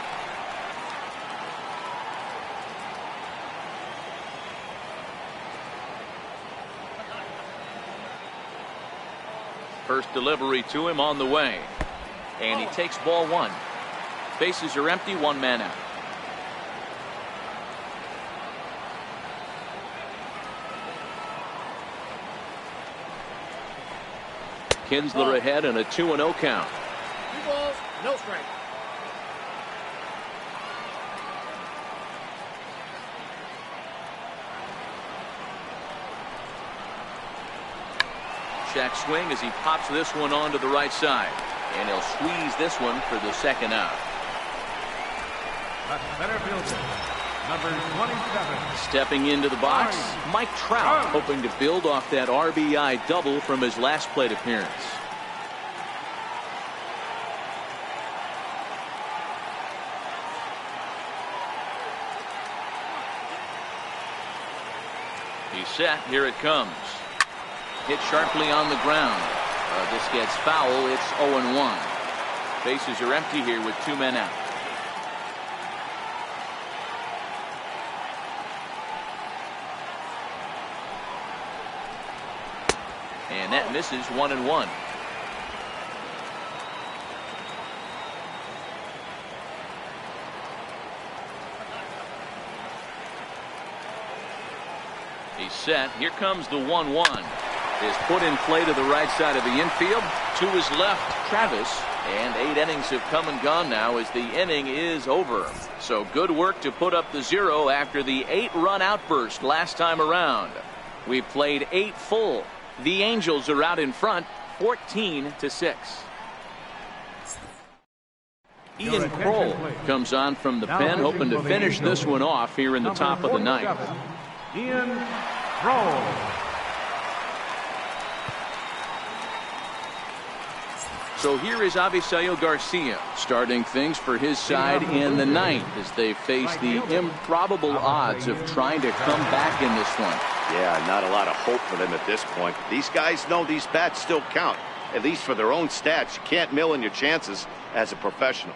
Speaker 1: First delivery to him on the way, and he takes ball 1. Bases are empty, 1 man out. Kinsler ahead in a 2-0 count.
Speaker 6: 2 balls, no strike.
Speaker 1: Check swing as he pops this one onto the right side, and he'll squeeze this one for the 2nd out.
Speaker 4: At center fielder, number 27.
Speaker 1: Stepping into the box, Mike Trout, hoping to build off that RBI double from his last plate appearance. He's set. Here it comes. Hit sharply on the ground. This gets foul. It's 0-1. Bases are empty here with 2 men out. And that misses, 1-1. He's set. Here comes the 1-1. Is put in play to the right side of the infield. To his left, Travis. And 8 innings have come and gone now as the inning is over. So good work to put up the 0 after the 8-run outburst last time around. We played 8 full. The Angels are out in front, 14-6. Ian Kroll comes on from the pen, hoping to finish this one off here in the top of the 9th.
Speaker 4: Ian Kroll.
Speaker 1: So here is Avisail Garcia starting things for his side in the 9th as they face the improbable odds of trying to come back in this one.
Speaker 2: Yeah, not a lot of hope for them at this point. These guys know these bats still count, at least for their own stats. You can't mill in your chances as a professional.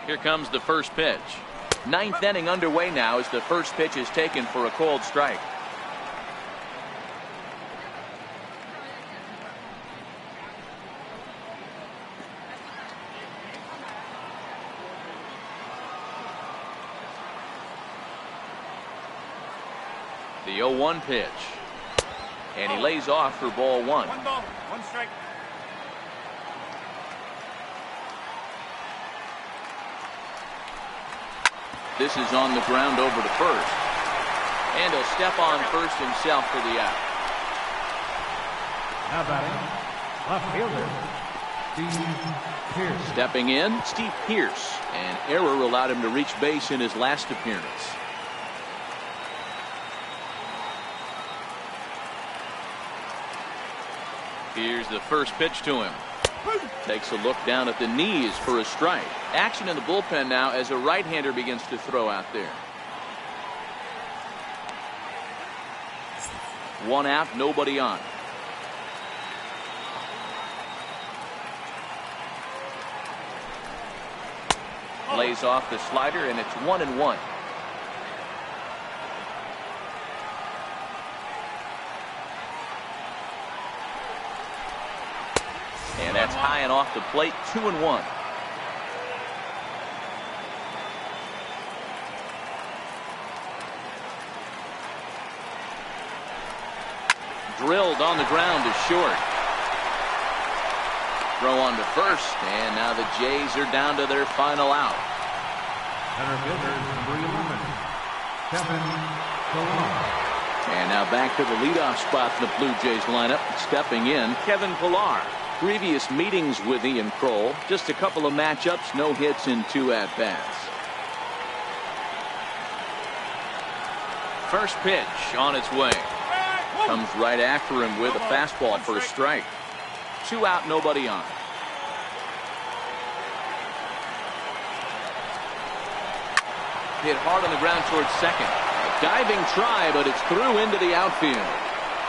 Speaker 1: Here comes the first pitch. 9th inning underway now as the first pitch is taken for a called strike. The 0-1 pitch. And he lays off for ball 1.
Speaker 6: 1 ball, 1 strike.
Speaker 1: This is on the ground over to first. And he'll step on first himself for the out.
Speaker 4: Now batting, left fielder, Steve Pierce.
Speaker 1: Stepping in, Steve Pierce. An error allowed him to reach base in his last appearance. Here's the first pitch to him. Takes a look down at the knees for a strike. Action in the bullpen now as a right-hander begins to throw out there. One out, nobody on. Lays off the slider, and it's 1-1. And that's high and off the plate, 2-1. Drilled on the ground to short. Throw on to first, and now the Jays are down to their final out.
Speaker 4: Center fielder, number 11, Kevin Pillar.
Speaker 1: And now back to the leadoff spot in the Blue Jays lineup. Stepping in, Kevin Pillar. Previous meetings with Ian Kroll, just a couple of matchups, no hits in 2 at-bats. First pitch on its way. Comes right after him with a fastball for a strike. 2 out, nobody on. Hit hard on the ground towards second. A diving try, but it's through into the outfield.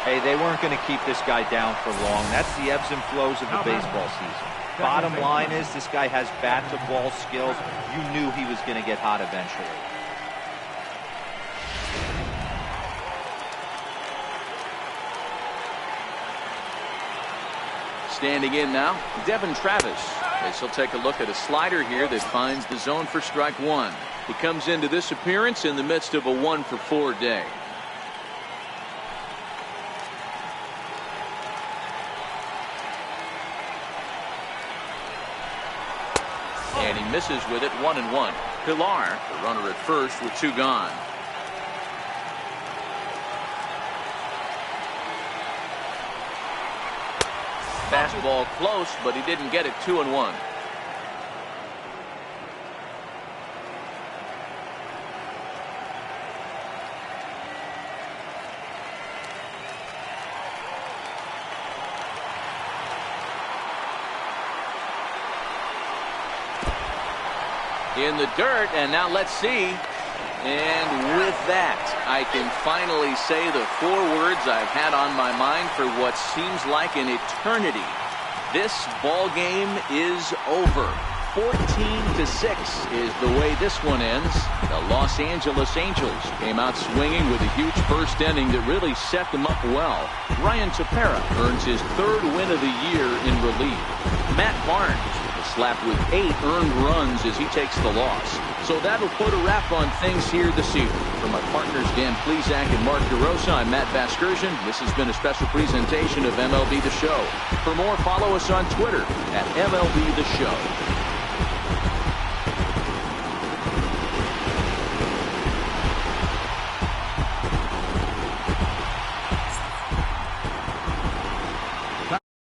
Speaker 3: Hey, they weren't going to keep this guy down for long. That's the ebbs and flows of the baseball season. Bottom line is this guy has bat-to-ball skills. You knew he was going to get hot eventually.
Speaker 1: Standing in now, Devin Travis, as he'll take a look at a slider here that finds the zone for strike 1. He comes into this appearance in the midst of a 1-for-4 day. And he misses with it, 1-1. Pillar, the runner at first with 2 gone. Fastball close, but he didn't get it. 2-1. In the dirt, and now let's see. And with that, I can finally say the 4 words I've had on my mind for what seems like an eternity. This ball game is over. 14-6 is the way this one ends. The Los Angeles Angels came out swinging with a huge first inning that really set them up well. Ryan Tepera earns his 3rd win of the year in relief. Matt Barnes slapped with 8 earned runs as he takes the loss. So that'll put a wrap on things here this evening. For my partners Dan Plesac and Mark DeRosa, I'm Matt Vasgersian. This has been a special presentation of MLB The Show. For more, follow us on Twitter at MLB The Show.